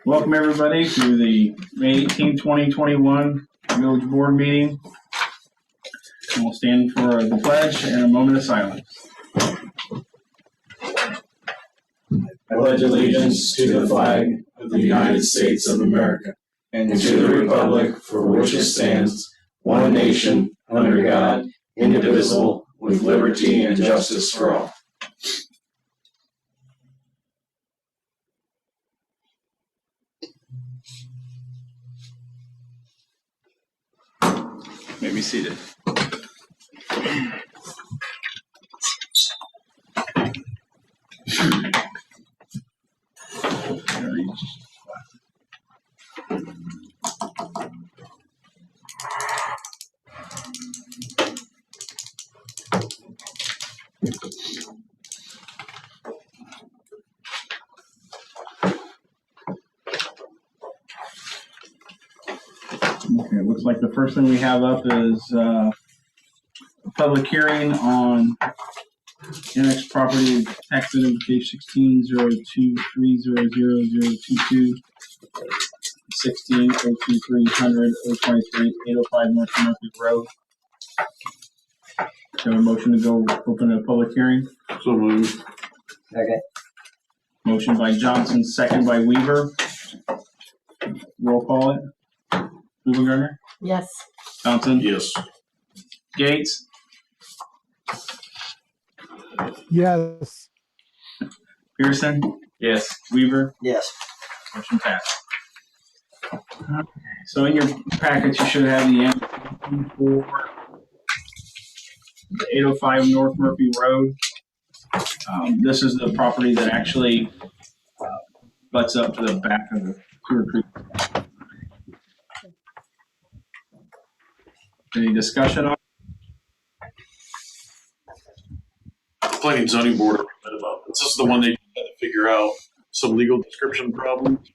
Welcome everybody to the May 18, 2021 Village Board meeting. And we'll stand for the pledge and a moment of silence. I pledge allegiance to the flag of the United States of America and to the republic for which it stands, one nation, under God, indivisible, with liberty and justice for all. You may be seated. Okay, it looks like the first thing we have up is a public hearing on annex property tax identification 1602300022 1602302300 023 805 North Murphy Road. Do you have a motion to go open a public hearing? So moved. Okay. Motion by Johnson, second by Weaver. Roll call it. Gardner? Yes. Johnson? Yes. Gates? Yes. Pearson? Yes. Weaver? Yes. Motion passed. Okay. So in your package, you should have the application for the 805 North Murphy Road. This is the property that actually butts up to the back of the Clear Creek. Any discussion on it? Planning and zoning board about this. This is the one they had to figure out some legal description problems.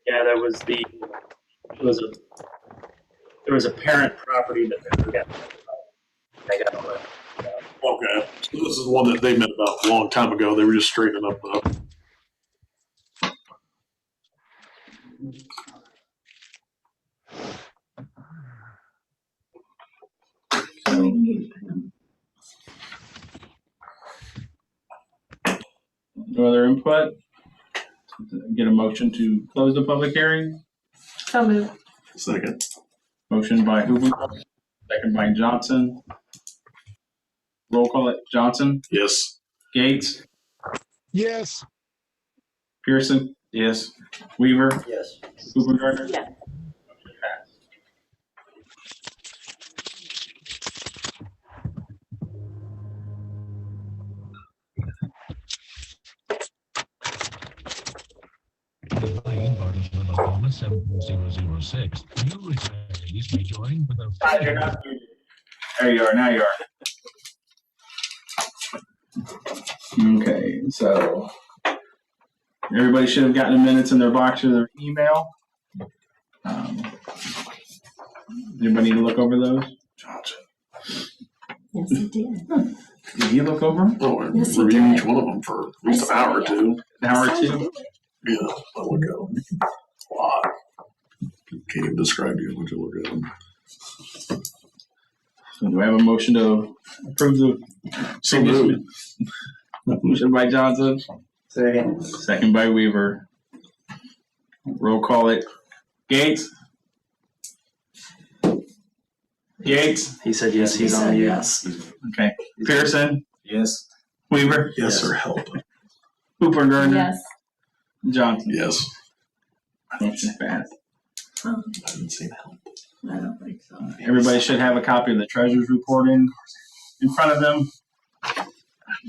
Yeah, there was a parent property that they got all that. Okay, so this is the one that they met about a long time ago. They were just straightening up the. No other input? Get a motion to close the public hearing. So moved. Second. Motion by Hoover, second by Johnson. Roll call it. Johnson? Yes. Gates? Yes. Pearson? Yes. Weaver? Yes. Hoover Gardner? Yes. Motion passed. The line borders with Oklahoma 74006. New retirees may join with a. You're not muted. There you are. Now you are. Okay, so everybody should have gotten the minutes in their box or their email. Anybody need to look over those? Johnson. Yes, it did. Did you look over them? Oh, and Yes, he review did. each one of them for at least an hour or two. An hour or two? Yeah, I'll look at them. A lot. Can't even describe you when you look at them. So do I have a motion to approve the So moved. motion by Johnson? Second. Second by Weaver. Roll call it. Gates? Gates? He said yes, he's on you. Yes. Okay. Pearson? Yes. Weaver? Yes, sir. Help. Hooper Gardner? Yes. Johnson? Yes. Motion passed. I haven't seen help. I don't think so. Everybody should have a copy of the treasurer's report in front of them.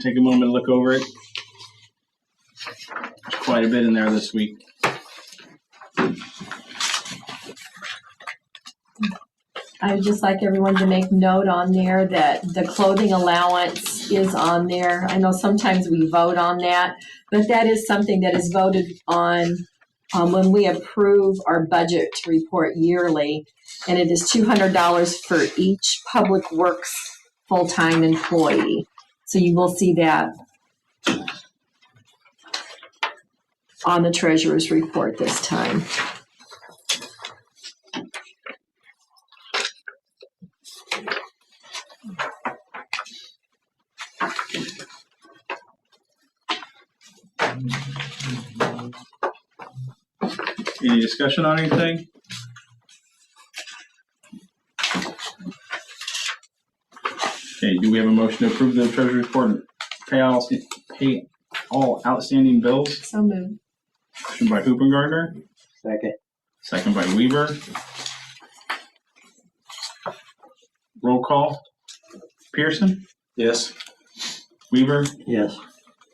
Take a moment to look over it. There's quite a bit in there this week. I would just like everyone to make note on there that the clothing allowance is on there. I know sometimes we vote on that, but that is something that is voted on when we approve our budget report yearly, and it is $200 for each public works full-time employee. So you will see that. on the treasurer's report this time. Any discussion on anything? Okay, do we have a motion to approve the treasury report and pay all outstanding bills? So moved. Motion by Hoopengartner, Second. second by Weaver. Roll call. Pearson, Yes. Weaver, Yes.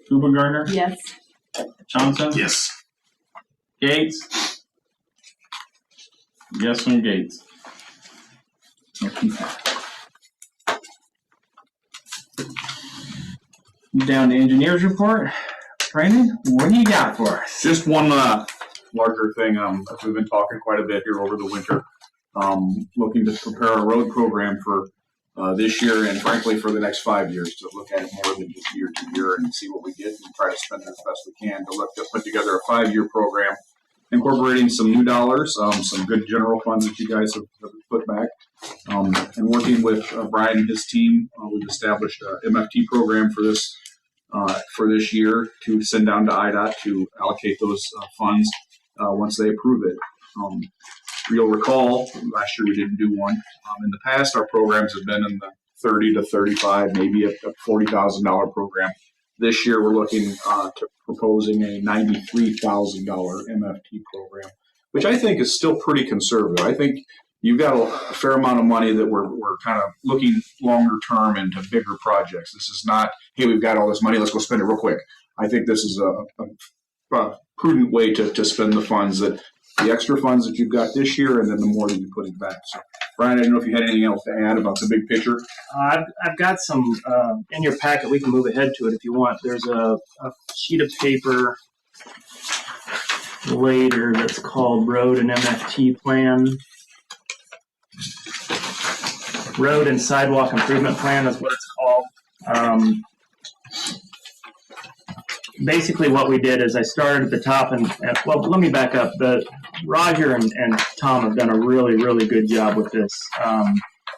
Hoopengartner, Yes. Johnson, Yes. Gates. Yes from Gates. Motion passed. Down to engineers report. Brandon, what do you got for us? Just one larger thing. As we've been talking quite a bit here over the winter, looking to prepare a road program for this year and frankly for the next 5 years, to look at it more than just year to year and see what we get and try to spend it as best we can to look to put together a 5-year program, incorporating some new dollars, some good general funds that you guys have put back, and working with Brian and his team. We've established a MFT program for this year to send down to IDOT to allocate those funds once they approve it. You'll recall last year we didn't do one. In the past, our programs have been in the 30 to 35, maybe a $40,000 program. This year, we're looking to proposing a $93,000 MFT program, which I think is still pretty conservative. I think you've got a fair amount of money that we're kind of looking longer term into bigger projects. This is not, hey, we've got all this money, let's go spend it real quick. I think this is a prudent way to spend the funds, that the extra funds that you've got this year and then the more that you put it back. So, Brian, I don't know if you had anything else to add about the big picture. I've got some in your packet. We can move ahead to it if you want. There's a sheet of paper later that's called Road and MFT Plan. Road and Sidewalk Improvement Plan is what it's called. Basically what we did is I started at the top and well, let me back up. Roger and Tom have done a really, really good job with this.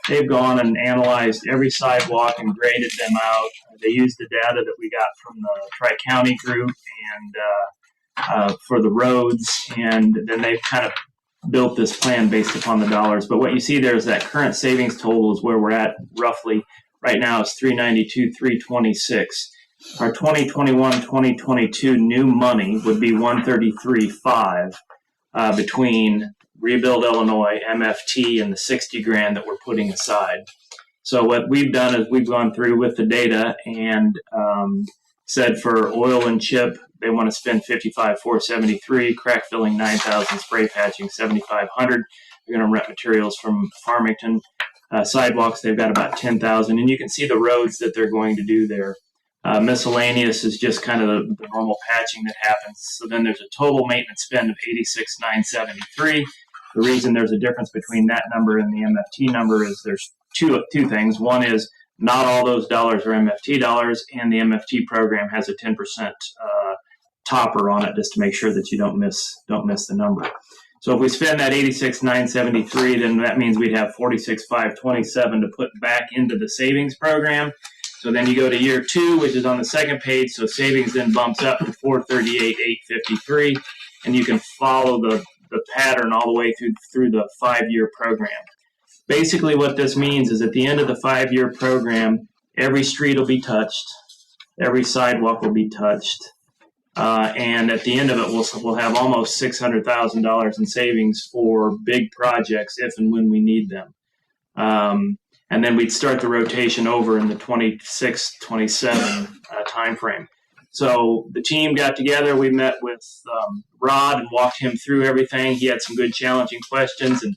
They've gone and analyzed every sidewalk and graded them out. They used the data that we got from the Tri-County group and for the roads, and then they've kind of built this plan based upon the dollars. But what you see there is that current savings total is where we're at roughly right now. It's $392, $326. Our 2021-2022 new money would be $133.5 between Rebuild Illinois, MFT, and the $60,000 that we're putting aside. So what we've done is we've gone through with the data and said for oil and chip, they want to spend $55,473, crack filling $9,000, spray patching $7,500. They're going to rent materials from Farmington. Sidewalks, they've got about $10,000, and you can see the roads that they're going to do there. Miscellaneous is just kind of the normal patching that happens. So then there's a total maintenance spend of $86,973. The reason there's a difference between that number and the MFT number is there's two things. One is not all those dollars are MFT dollars, and the MFT program has a 10% topper on it just to make sure that you don't miss the number. So if we spend that $86,973, then that means we'd have $46,527 to put back into the savings program. So then you go to year 2, which is on the second page. So savings then bumps up to $438,853, and you can follow the pattern all the way through the 5-year program. Basically, what this means is at the end of the 5-year program, every street will be touched, every sidewalk will be touched, and at the end of it, we'll have almost $600,000 in savings for big projects if and when we need them. And then we'd start the rotation over in the 26, 27 time frame. So the team got together. We met with Rod and walked him through everything. He had some good challenging questions and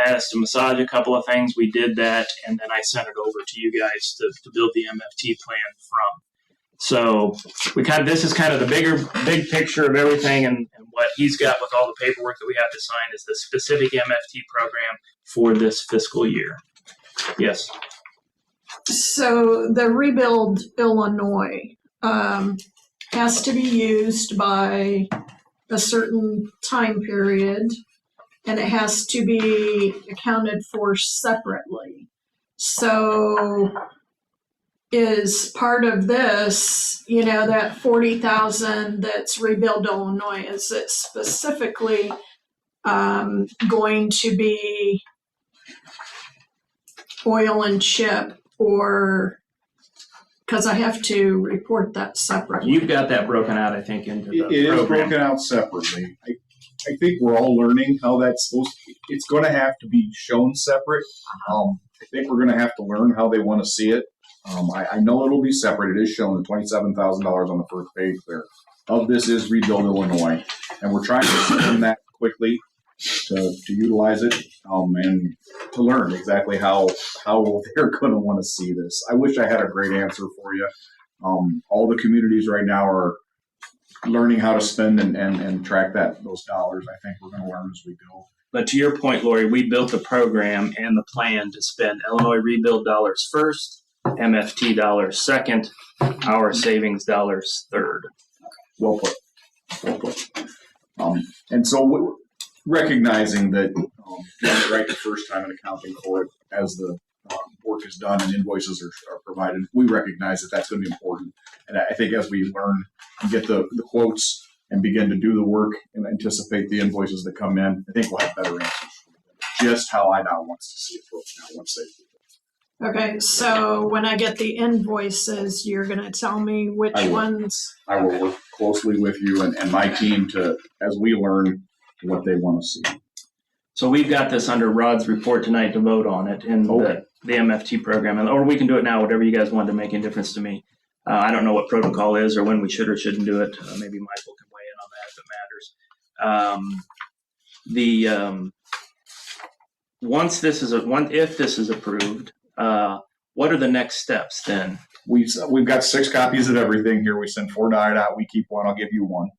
asked to massage a couple of things. We did that, and then I sent it over to you guys to build the MFT plan from. So this is kind of the big picture of everything, and what he's got with all the paperwork that we have to sign is the specific MFT program for this fiscal year. Yes. So the Rebuild Illinois, has to be used by a certain time period, and it has to be accounted for separately. So is part of this, that 40,000 that's Rebuild Illinois, is it specifically going to be oil and chip, or because I have to report that separately? You've got that broken out, I think, into the It is program. broken out separately. I think we're all learning how that's supposed to be. It's going to have to be shown separate. I think we're going to have to learn how they want to see it. I know it'll be separate. It is shown, the $27,000 on the first page there. Of this is Rebuild Illinois. And we're trying to spin that quickly to utilize it and to learn exactly how they're going to want to see this. I wish I had a great answer for you. All the communities right now are learning how to spend and track those dollars. I think we're going to learn as we go. But to your point, Lori, we built the program and the plan to spend Illinois Rebuild dollars first, MFT dollars second, our savings dollars third. Well put. Well put. And so recognizing that getting it right the first time and accounting for it as the work is done and invoices are provided, we recognize that that's going to be important. And I think as we learn and get the quotes and begin to do the work and anticipate the invoices that come in, I think we'll have better answers. Just how IDOT wants to see it broken out once they do it. Okay, so when I get the invoices, you're going to tell me which ones? I will work closely with you and my team as we learn what they want to see. So we've got this under Rod's report tonight to vote on it in the MFT program, or we can do it now, whatever you guys want to make a difference to me. I don't know what protocol is or when we should or shouldn't do it. Maybe Michael can weigh in on that if it matters. If this is approved, what are the next steps then? We've got 6 copies of everything here. We send 4 to IDOT. We keep one. I'll give you one.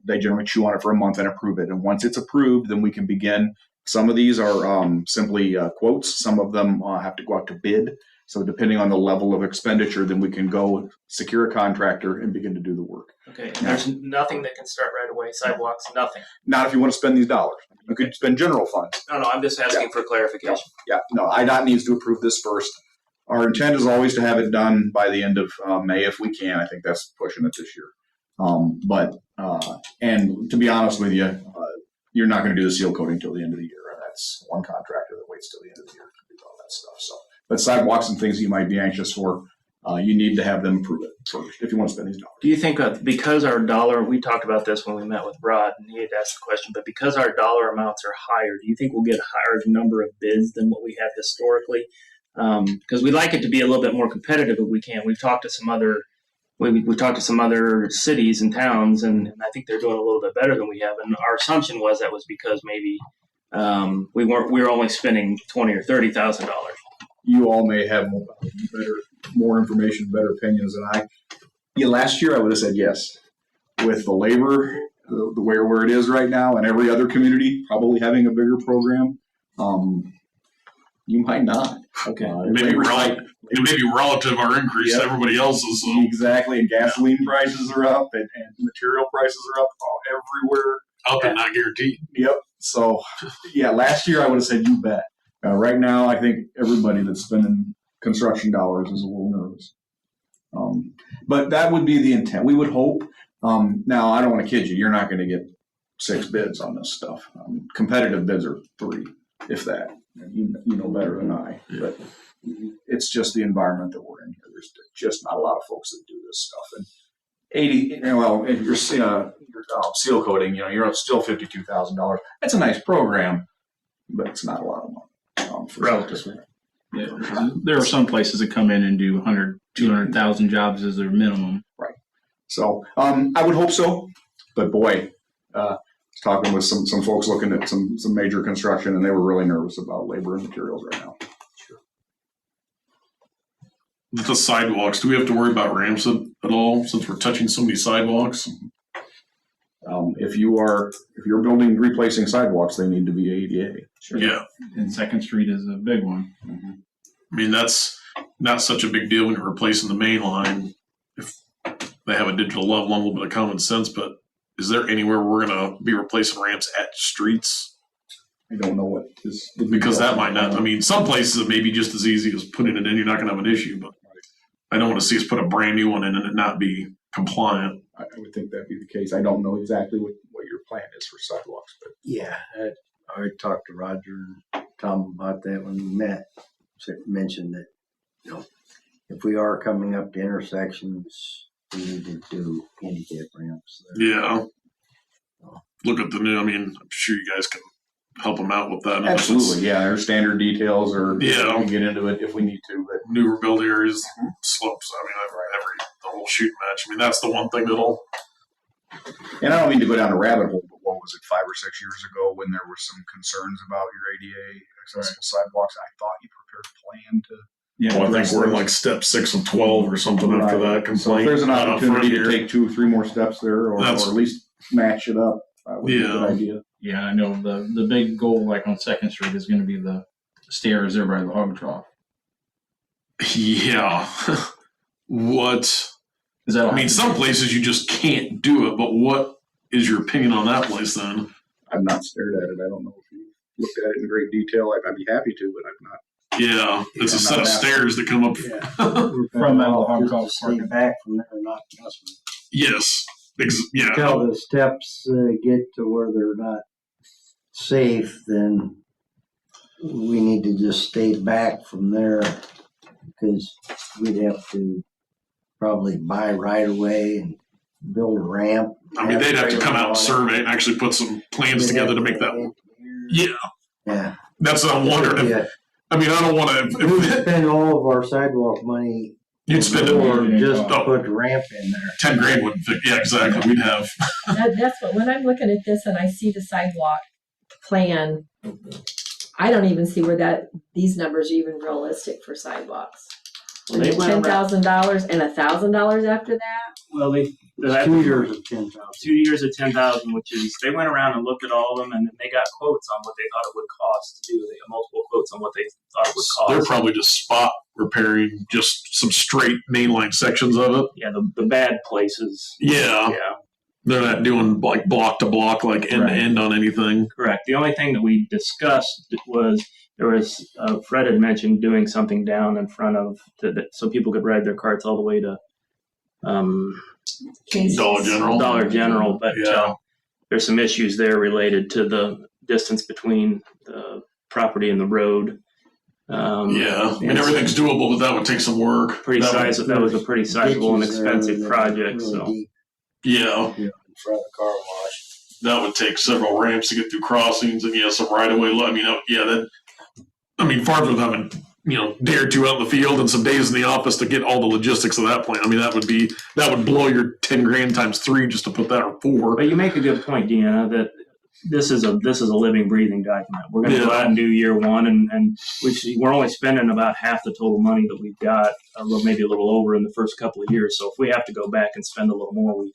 They generally chew on it for a month and approve it. And once it's approved, then we can begin. Some of these are simply quotes. Some of them have to go out to bid. So depending on the level of expenditure, then we can go secure a contractor and begin to do the work. Okay, and there's nothing that can start right away, sidewalks, nothing. Not if you want to spend these dollars. You could spend general funds. No, I'm just asking for clarification. Yeah, no, IDOT needs to approve this first. Our intent is always to have it done by the end of May if we can. I think that's pushing it this year. And to be honest with you, you're not going to do the seal coating until the end of the year. And that's one contractor that waits till the end of the year to do all that stuff. So, but sidewalks and things you might be anxious for, you need to have them approve it first if you want to spend these dollars. Do you think because our dollar, we talked about this when we met with Rod and he had asked the question, but because our dollar amounts are higher, do you think we'll get a higher number of bids than what we have historically? Because we'd like it to be a little bit more competitive if we can. We've talked to some other cities and towns, and I think they're doing a little bit better than we have. And our assumption was that was because maybe we were only spending $20,000 or $30,000. You all may have more information, better opinions than I. Yeah, last year I would have said yes. With the labor, the where it is right now, and every other community probably having a bigger program, you might not. Okay. It may be relative our increase to everybody else's. So. Exactly, and gasoline prices are up, and material prices are up everywhere. Up and not guaranteed. Yep. So, yeah, last year I would have said you bet. Right now, I think everybody that's spending construction dollars is a little nervous. But that would be the intent. We would hope. Now, I don't want to kid you. You're not going to get 6 bids on this stuff. Competitive bids are 3, if that. You know better than I. But it's just the environment that we're in here. There's just not a lot of folks that do this stuff. And if you're seal coating, you're still $52,000. That's a nice program, but it's not a lot of money. Relatively. Yeah. There are some places that come in and do 100, 200,000 jobs as their minimum. Right. So I would hope so, but boy, I was talking with some folks looking at some major construction, and they were really nervous about labor and materials right now. Sure. The sidewalks, do we have to worry about ramps at all since we're touching so many sidewalks? If you're replacing sidewalks, they need to be ADA. Sure. Yeah. And Second Street is a big one. Mm-hmm. I mean, that's not such a big deal when you're replacing the main line. they have a digital level and a little bit of common sense, but is there anywhere we're going to be replacing ramps at streets? I don't know what is. Because that might not, I mean, some places it may be just as easy as putting it in, you're not gonna have an issue, but I don't wanna see us put a brand new one in and it not be compliant. I would think that'd be the case. I don't know exactly what your plan is for sidewalks, but. Yeah, I already talked to Roger and Tom about that when we met. Mentioned that, you know, if we are coming up to intersections, we need to do handicap ramps there. Yeah. Look at the new, I mean, I'm sure you guys can help them out with that. Absolutely, yeah, there's standard details or Yeah. we can get into it if we need to, but. Newer build areas, slopes, I mean, the whole shooting match, I mean, that's the one thing that'll, And I don't mean to go down a rabbit hole, but what was it, 5 or 6 years ago when there were some concerns about your ADA accessible sidewalks? I thought you prepared a plan to. well, I think we're in like step 6 of 12 or something after that complaint. So if there's an Not up front opportunity to here. take 2 or 3 more steps there, or at least match it up, that would be a good idea. Yeah, I know the big goal, like on Second Street, is going to be the stairs there by the hog trough. Yeah. What? Is that? I mean, some places you just can't do it, but what is your opinion on that place then? I've not stared at it. I don't know if you looked at it in great detail. I'd be happy to, but I've not. Yeah, it's a I'm set not of that- stairs that come up. From the hog trough. Just stay back from there and not mess with it. Yes. Yeah. Until the steps get to where they're not safe, then we need to just stay back from there because we'd have to probably buy right away and build a ramp. I mean, they'd have to come out and survey and actually put some plans together to make that work. Yeah. Yeah. That's what I'm wondering. Yeah. I mean, I don't want We would to. spend all of our sidewalk money You'd spend or it. just Oh. put the ramp in there. 10 grand wouldn't fit. Yeah, exactly. We'd have. That's what, when I'm looking at this and I see the sidewalk plan, I don't even see where these numbers are even realistic for sidewalks. Well, they went around- $10,000 and $1,000 after that? Well, It's 2 years of 10,000. 2 years at 10,000, which is, they went around and looked at all of them and then they got quotes on what they thought it would cost to do. They got multiple quotes on what they thought it would cost. They're probably just spot repairing just some straight mainline sections of it. Yeah, the bad places. Yeah. Yeah, They're not doing like block to block, like end to end on anything. correct. The only thing that we discussed was Fred had mentioned doing something down in front of, so people could ride their carts all the way to Dollar General. Dollar General, but Yeah. there's some issues there related to the distance between the property and the road. Yeah. I mean, everything's doable, but that would take some work. That was a pretty sizable and Ditches there expensive that are project, really so. deep Yeah. in front of the car wash. That would take several ramps to get through crossings and some right of way. I mean, farms with having, day or two out in the field and some days in the office to get all the logistics of that plan. I mean, that would blow your 10 grand times 3 just to put that or 4. But you make a good point, Deanna, that this is a living, breathing document. We're going to go Yeah. out and do year one, and we're only spending about half the total money that we've got, maybe a little over in the first couple of years. So if we have to go back and spend a little more,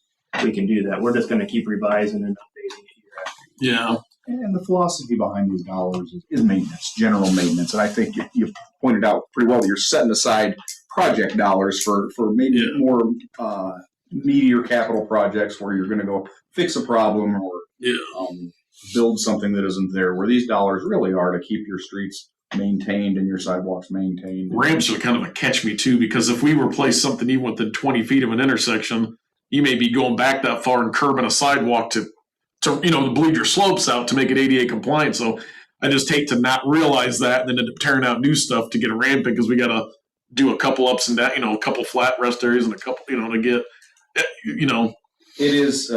we can do that. We're just going to keep revising and updating it year after year. Yeah. And the philosophy behind these dollars is maintenance, general maintenance. And I think you pointed out pretty well that you're setting aside project dollars for maybe more meatier capital projects where you're going to go fix a problem or build something that isn't there, where these dollars really are to keep your streets maintained and your sidewalks maintained. Ramps are kind of a catch me too, because if we replace something even within 20 feet of an intersection, you may be going back that far and curbing a sidewalk to bleed your slopes out to make it ADA compliant. So I just hate to not realize that and then end up tearing out new stuff to get a ramp in because we got to do a couple ups and down, a couple flat rest areas and a couple, to get, It is,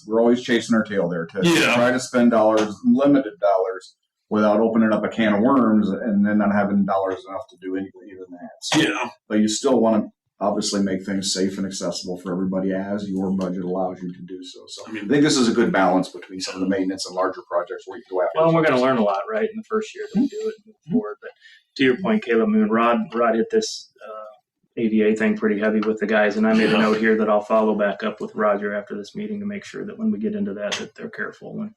we're always chasing our tail there to Yeah. try to spend limited dollars without opening up a can of worms and then not having dollars enough to do even that. So, Yeah. But you still want to obviously make things safe and accessible for everybody as your budget allows you to do so. So I think this is a good balance between some of the maintenance and larger projects where you go after. Well, we're going to learn a lot, right, in the first year that we do it and move forward. But to your point, Caleb, Rod hit this ADA thing pretty heavy with the guys, and I made a note here that I'll follow back up with Roger after this meeting to make sure that when we get into that they're careful when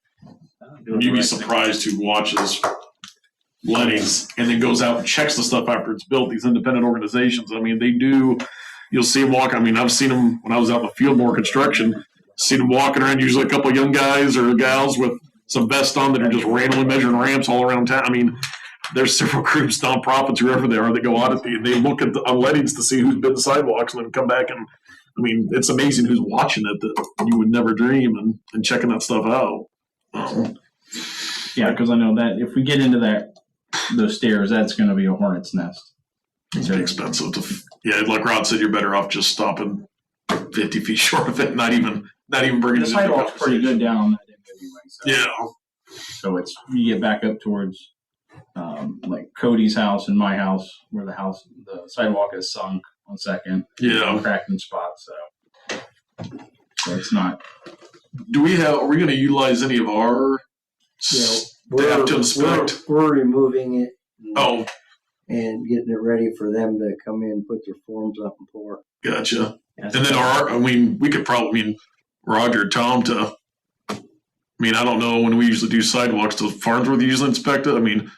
doing You'd the be right surprised who watches Lenny's and then goes out and checks the stuff after it's built. These independent organizations, I mean, they do you'll see them walk. I mean, I've seen them when I was out in the field more construction, see them walking around, usually a couple of young guys or gals with some vests on that are just randomly measuring ramps all around town. I mean, there's several groups, nonprofits, whoever they are, that go out at they look at the unleadings to see who's been the sidewalks and then come back and, I mean, it's amazing who's watching it that you would never dream and checking that stuff out. Yeah, because I know that if we get into those stairs, that's going to be a hornet's nest. It's very expensive yeah, like Rod said, you're better off just stopping 50 feet short of it, not even bringing The it sidewalk's into pretty good down on that end anyway. So. Yeah. So you get back up towards like Cody's house and my house, where the sidewalk is sunk on Second. Yeah. Cracked in spots. So it's not. Are we going to utilize any of our staff to inspect? We're removing it. Oh, And getting it ready for them to come in, put their forms up and pour. gotcha. And then we could probably, Roger, Tom I don't know when we usually do sidewalks, does Farnsworth usually inspect it? I mean,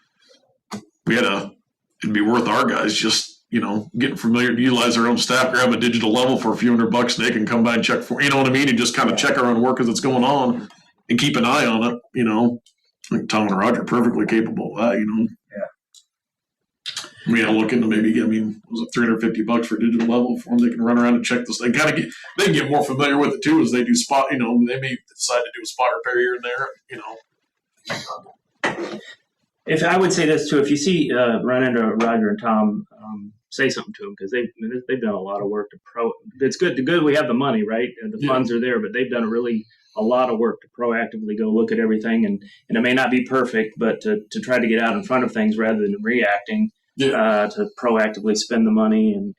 it'd be worth our guys just, getting familiar to utilize our own staff, grab a digital level for a few $100 and they can come by and check for, you know what I mean? And just kind of check our own work as it's going on and keep an eye on it, I think Tom and Roger are perfectly capable of that, We gotta look into was it $350 for a digital level for them? They can run around and check this. They can get more familiar with it too as they do spot. They may decide to do a spot repair here and there. If I would say this too, if you see run into Roger and Tom, say something to them because they've done a lot of work to It's good. We have the money, right? And the funds are there, but they've done a lot of work to proactively go look at everything, and it may not be perfect, but to try to get out in front of things rather than reacting. To proactively spend the money. And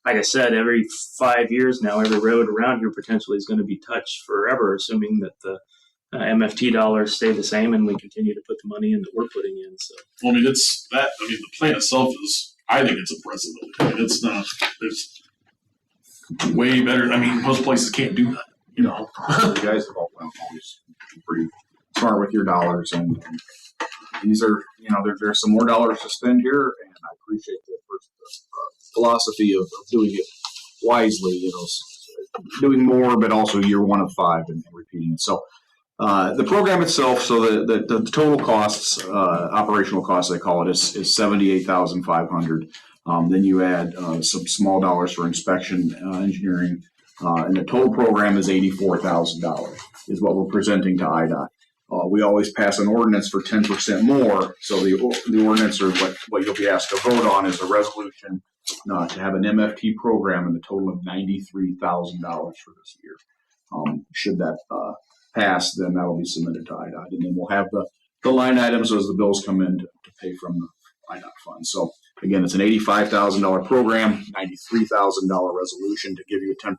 like I said, every 5 years now, every road around here potentially is going to be touched forever, assuming that the MFT dollars stay the same and we continue to put the money in that we're putting in. So, well, the plan itself I think it's impressive. It's not, there's way better. Most places can't do that, You guys have always been pretty smart with your dollars, and these are, there's some more dollars to spend here, and I appreciate the philosophy of doing it wisely, doing more, but also year 1 of 5 and repeating it. So the program itself, so the total costs, operational costs, they call it, is $78,500. Then you add some small dollars for inspection, engineering, and the total program is $84,000 is what we're presenting to IDOT. We always pass an ordinance for 10% more. So the ordinance, or what you'll be asked to vote on, is a resolution to have an MFT program in the total of $93,000 for this year. Should that pass, then that'll be submitted to IDOT, and then we'll have the line items as the bills come in to pay from the IDOT fund. So again, it's an $85,000 program, $93,000 resolution to give you a 10%.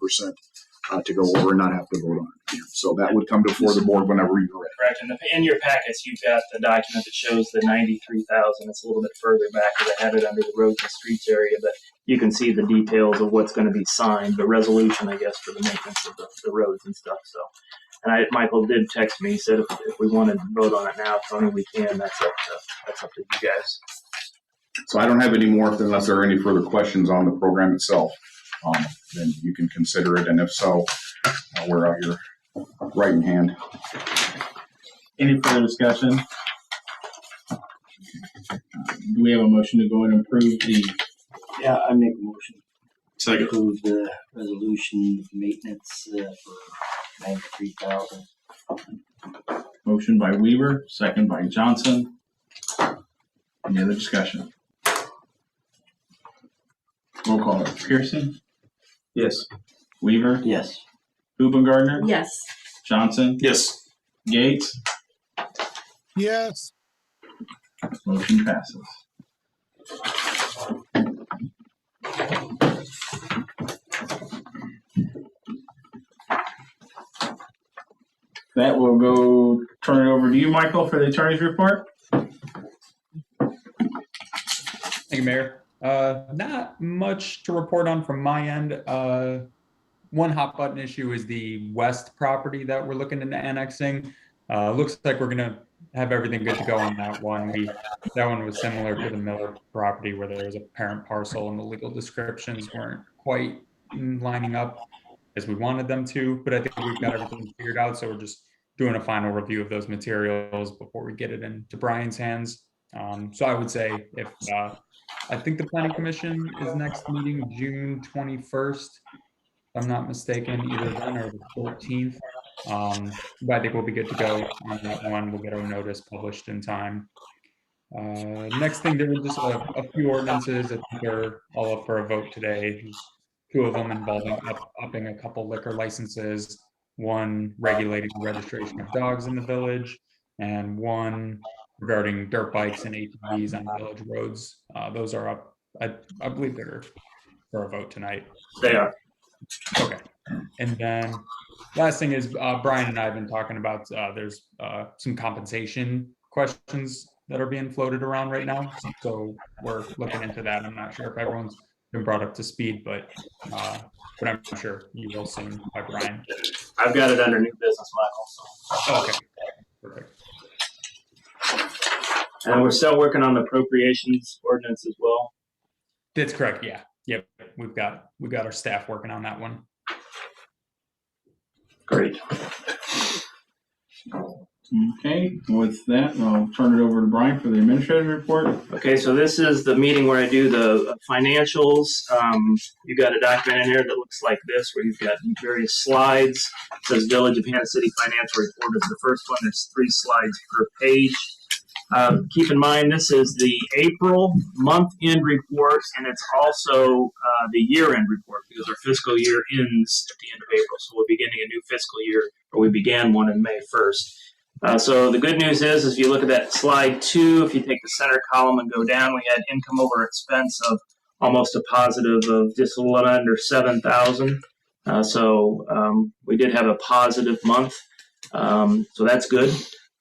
To go over and not have to vote on it. So that would come before the board whenever you're ready. correct. And in your packets, you've got the document that shows the 93,000. It's a little bit further back because I have it under the roads and streets area, but you can see the details of what's going to be signed, the resolution, I guess, for the maintenance of the roads and stuff. So, and Michael did text me. He said if we wanted to vote on it now, Tony, we can. That's up to you guys. So I don't have any more unless there are any further questions on the program itself. Then you can consider it, and if so, we're out your right in hand. Any further discussion? Do we have a motion to go and approve the? Yeah, I make a motion to Second. approve the resolution of maintenance for $93,000. Motion by Weaver, second by Johnson. Any other discussion? Roll call. Pearson? Yes. Weaver? Yes. Hubengartner? Yes. Johnson? Yes. Gates? Yes. Motion passes. That will go turn it over to you, Michael, for the attorney's report. Thank you, Mayor. Not much to report on from my end. One hot button issue is the west property that we're looking into annexing. Looks like we're gonna have everything good to go on that one. That one was similar to the Miller property where there was a parent parcel and the legal descriptions weren't quite lining up as we wanted them to, but I think we've got everything figured out. So we're just doing a final review of those materials before we get it into Brian's hands. So I would say if I think the planning commission is next meeting June 21st, if I'm not mistaken, either then or the 14th. But I think we'll be good to go on that one. We'll get our notice published in time. Next thing, there were just a few ordinances. I think they're all up for a vote today. There's two of them involving upping a couple liquor licenses, one regulating the registration of dogs in the village, and one regarding dirt bikes and ATVs on village roads. Those are up. I believe they're for a vote tonight. They are. Okay. And then last thing is Brian and I have been talking about there's some compensation questions that are being floated around right now. So we're looking into that. I'm not sure if everyone's been brought up to speed, but I'm sure you will soon by Brian. I've got it under new business, Michael. So. Okay. Perfect. And we're still working on the appropriations ordinance as well. That's correct. Yeah. Yep. We've got our staff working on that one. Great. Okay, with that, I'll turn it over to Brian for the administrative report. Okay, so this is the meeting where I do the financials. You've got a document in here that looks like this, where you've got various slides. It says Village of Hannah City Financial Report is the first one. There's 3 slides per page. Keep in mind, this is the April month-end report, and it's also the year-end report, because our fiscal year ends at the end of April. So we're beginning a new fiscal year, or we began one in May 1st. So the good news is if you look at that slide 2, if you take the center column and go down, we had income over expense of almost a positive of just a little under 7,000. So we did have a positive month. So that's good.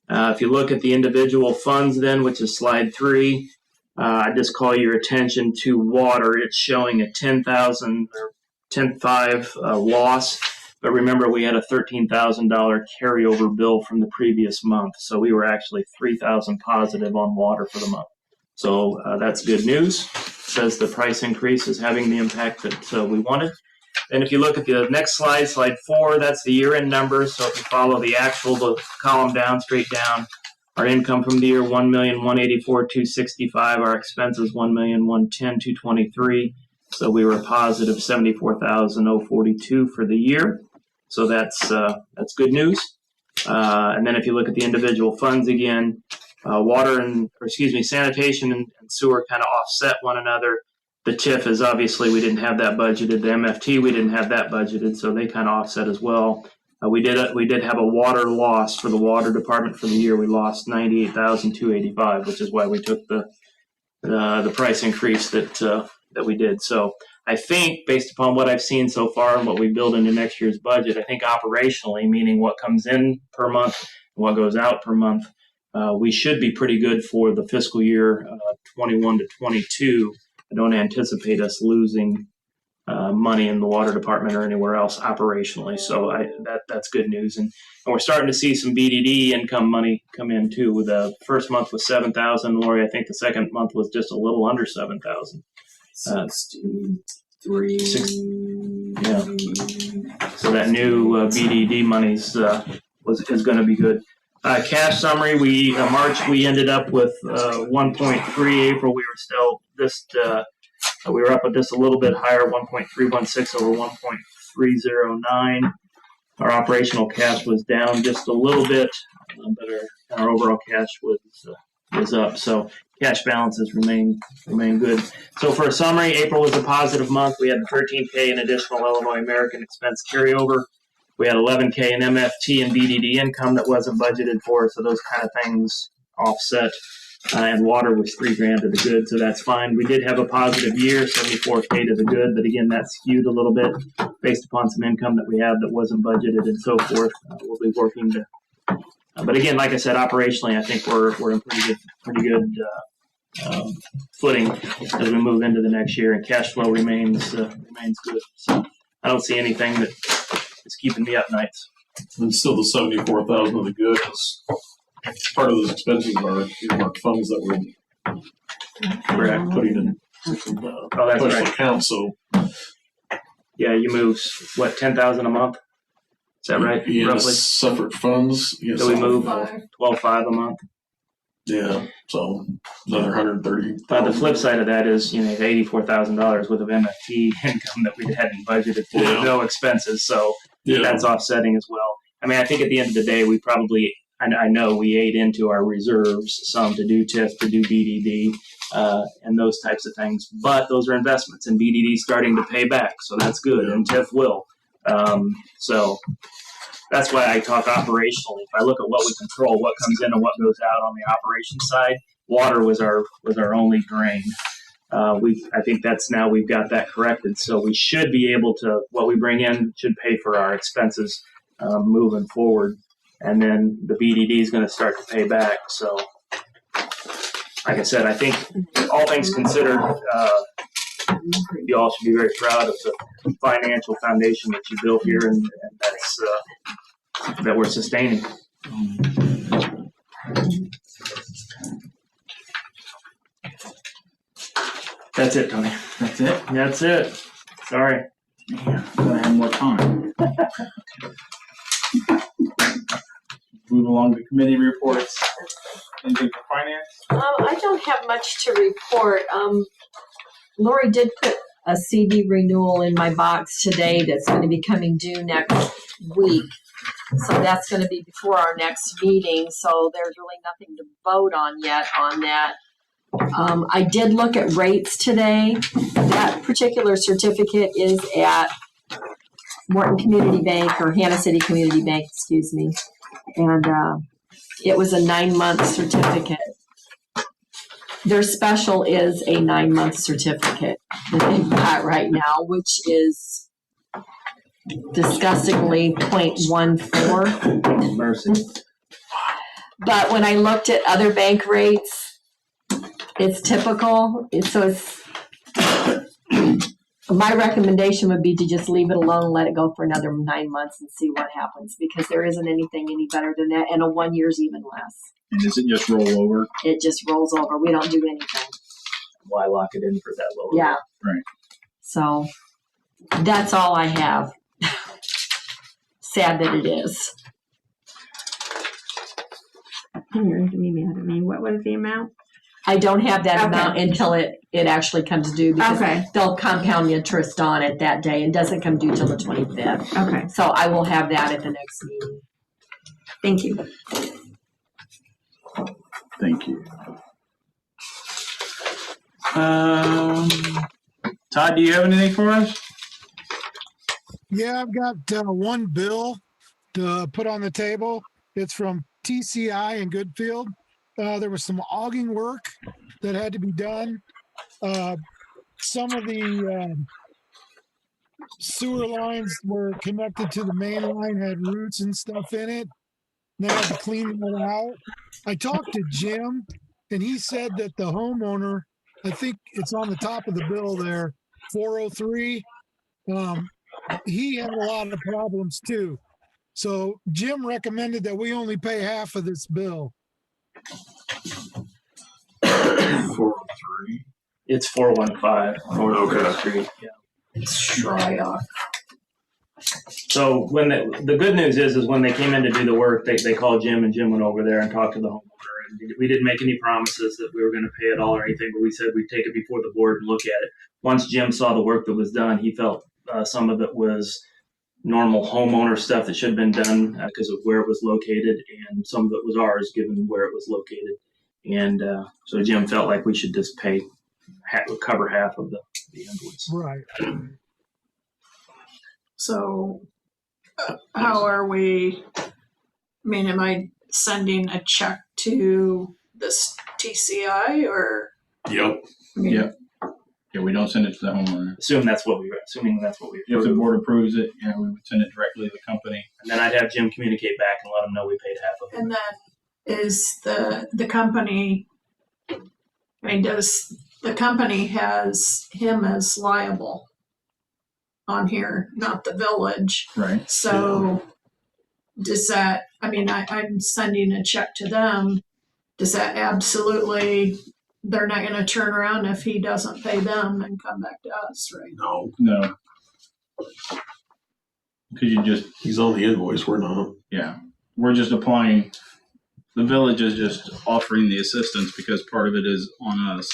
If you look at the individual funds then, which is slide 3, I just call your attention to water. It's showing a 10,000 or 10.5 loss. But remember, we had a $13,000 carryover bill from the previous month. So we were actually 3,000 positive on water for the month. So that's good news. It says the price increase is having the impact that we wanted. And if you look at the next slide, slide 4, that's the year-end numbers. So if you follow the actual, the column down, straight down, our income from the year, $1,184,265. Our expenses, $1,110,223. So we were positive $74,042 for the year. So that's good news. And then if you look at the individual funds again, sanitation and sewer kind of offset one another. The TIF is obviously, we didn't have that budgeted. The MFT, we didn't have that budgeted, so they kind of offset as well. We did have a water loss for the water department for the year. We lost $98,285, which is why we took the price increase that we did. So I think based upon what I've seen so far and what we build into next year's budget, I think operationally, meaning what comes in per month and what goes out per month, we should be pretty good for the fiscal year 21 to 22. I don't anticipate us losing money in the water department or anywhere else operationally. So that's good news. And we're starting to see some BDD income money come in too. The first month was $7,000. Lori, I think the second month was just a little under $7,000. 63. Yeah. So that new BDD money is going to be good. Cash summary: March we ended up with 1.3. April we were still we were up just a little bit higher, 1.316 over 1.309. Our operational cash was down just a little bit, but our overall cash was up. So cash balances remain good. So for a summary, April was a positive month. We had $13K in additional Illinois American expense carryover. We had $11K in MFT and BDD income that wasn't budgeted for, so those kind of things offset. And water was $3,000 to the good, so that's fine. We did have a positive year, $74K to the good, but again, that's skewed a little bit based upon some income that we have that wasn't budgeted and so forth. We'll be working to. But again, like I said, operationally, I think we're in pretty good footing as we move into the next year, and cash flow remains good. So I don't see anything that is keeping me up nights. And still the 74,000 of the good is part of those expenses are earmarked funds that we're Correct. putting in That's special right. accounts. So Yeah, you move, what, 10,000 a month? Is that right? Yeah, Roughly? separate funds. Yeah, So we so- move Five. 12.5 a month. Yeah, so another 130. The flip side of that is, you know, $84,000 worth of MFT income that we hadn't budgeted for, Yeah. no expenses. So Yeah, that's offsetting as well. I mean, I think at the end of the day, we probably, I know we ate into our reserves some to do TIF, to do BDD, and those types of things. But those are investments, and BDD is starting to pay back, so that's good, and TIF will. So that's why I talk operationally. If I look at what we control, what comes in and what goes out on the operations side, water was our only drain. I think that's now we've got that corrected, so we should be able to, what we bring in should pay for our expenses moving forward, and then the BDD is going to start to pay back. So, like I said, I think all things considered, you all should be very proud of the financial foundation that you built here, and that's that we're sustaining. That's it, Tony. That's it? That's it. Sorry. Yeah, gotta have more time. Move along to committee reports. Anything for finance? I don't have much to report. Lori did put a CD renewal in my box today that's going to be coming due next week. So that's going to be before our next meeting. So there's really nothing to vote on yet on that. I did look at rates today. That particular certificate is at Morton Community Bank, or Hannah City Community Bank, excuse me. And it was a 9-month certificate. Their special is a 9-month certificate that they've got right now, which is disgustingly 0.14. Mercy. But when I looked at other bank rates, it's typical. My recommendation would be to just leave it alone and let it go for another 9 months and see what happens, because there isn't anything any better than that, and a 1 year's even less. And does it just roll over? It just rolls over. We don't do anything. Why lock it in for that low? Yeah. Right. So that's all I have. Sad that it is. You're making me mad at me. What was the amount? I don't have that Okay. amount until it actually comes due, because Okay. they'll compound interest on it that day and doesn't come due till the 25th. Okay. So I will have that at the next meeting. Thank you. Thank you. Todd, do you have anything for us? Yeah, I've got one bill to put on the table. It's from TCI in Goodfield. There was some auging work that had to be done. Some of the sewer lines were connected to the main line, had roots and stuff in it. They had to clean that out. I talked to Jim, and he said that the homeowner, I think it's on the top of the bill there, 403, he had a lot of problems too. So Jim recommended that we only pay half of this bill. 403. It's 415. 403. Yeah. Try off. So when the good news is when they came in to do the work, they called Jim, and Jim went over there and talked to the homeowner. And we didn't make any promises that we were going to pay it all or anything, but we said we'd take it before the board and look at it. Once Jim saw the work that was done, he felt some of it was normal homeowner stuff that should have been done because of where it was located, and some of it was ours given where it was located. And so Jim felt like we should just cover half of the invoice. Right. So how are we, I mean, am I sending a check to this TCI or? Yep. I mean, Yep. Yeah, we don't send it to the homeowner. Assuming that's what we If the board approves it, yeah, we would send it directly to the company. And then I'd have Jim communicate back and let him know we paid half of it. And then is the company, I mean, does the company has him as liable on here, not the village? Right. So does that, I mean, I'm sending a check to them. Does that absolutely, they're not going to turn around if he doesn't pay them and come back to us, right? No. Because you just, He's on the invoice, we're not. yeah, we're just applying, the village is just offering the assistance because part of it is on us.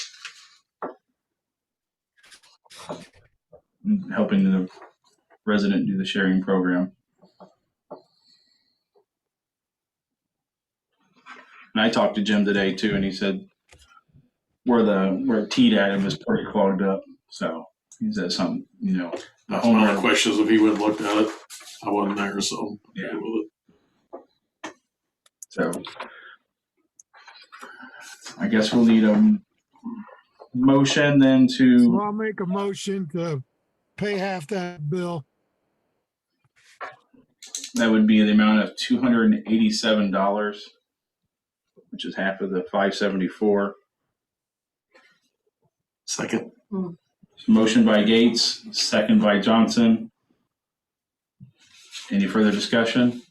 Helping the resident do the sharing program. And I talked to Jim today too, and he said where Teed at him is pretty clogged up. So he said something, you know. The That's my homeowner question is if he would have looked at it. I wasn't there, so. Yeah. So I guess we'll need a motion then So to, I'll make a motion to pay half that bill. that would be the amount of $287, which is half of the $574. Second. Motion by Gates, second by Johnson. Any further discussion?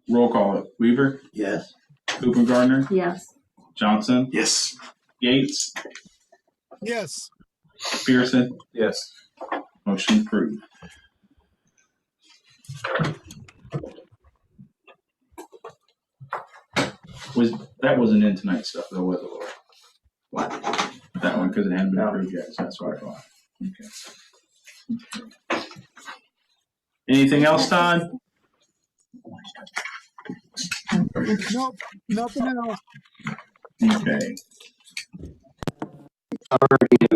Roll call it. Weaver, Yes. Cooper Gardner, Yes. Johnson, Yes. Gates, Yes. Pearson. Yes. Motion approved. That wasn't in tonight's stuff though, was it, Laura? What? That one, because it hadn't been approved yet, so that's what I thought. Okay. Anything else, Todd? Nope, nothing else. Okay. Already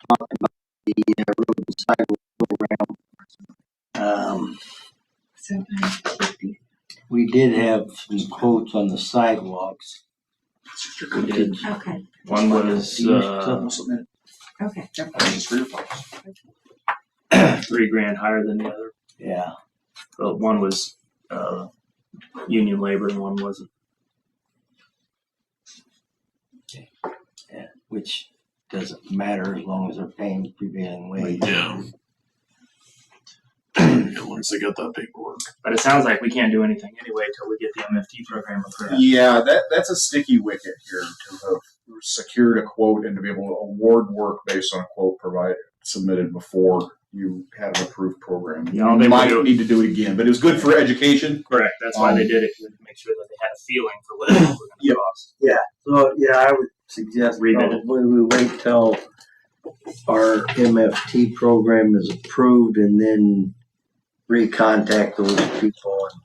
talked about the road and sidewalk program. We did have some quotes on the sidewalks. We did. Okay. One was, Okay. $3,000 higher than the other. Yeah. But one was, union labor and one wasn't. Yeah, which doesn't matter as long as they're paying prevailing wage. Yeah. Once they got that paperwork. But it sounds like we can't do anything anyway until we get the MFT program approved. Yeah, that's a sticky wicket here to have secured a quote and to be able to award work based on a quote provided submitted before you had an approved program. Yeah, You they might would- need to do it again, but it was good for education. Correct. That's why they did it, to make sure that they had a feeling for what it was going to cost. So, yeah, I would suggest Rebid it. probably we wait till our MFT program is approved and then recontact those people and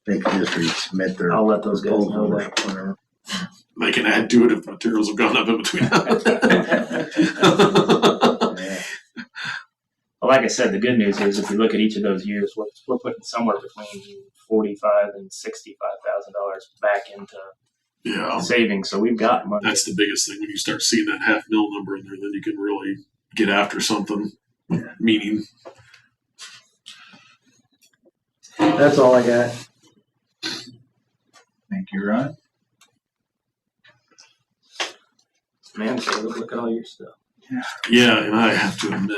they can just resubmit their I'll let those guys know proposal. that. Whenever. They can add to it if materials have gone up in between. Well, like I said, the good news is if you look at each of those years, we're putting somewhere between $45,000 and $65,000 back into Yeah. savings. So we've got money. That's the biggest thing. When you start seeing that $500,000 number in there, then you can really get after something. Meaning, That's all I got. Thank you, Rod. Man, so look at all your stuff. yeah, and I have to admit,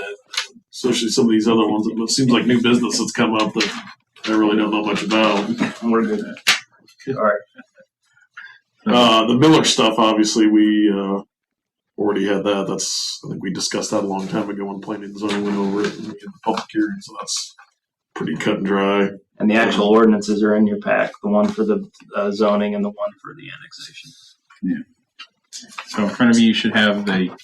especially some of these other ones, it seems like new business that's come up that I really don't know much about. And we're good. All right. The Miller stuff, obviously, we already had that. I think we discussed that a long time ago when planning and zoning went over it and we had the public hearing, so that's pretty cut and dry. And the actual ordinances are in your pack, the one for the zoning and the one for the annexation. So in front of you should have the,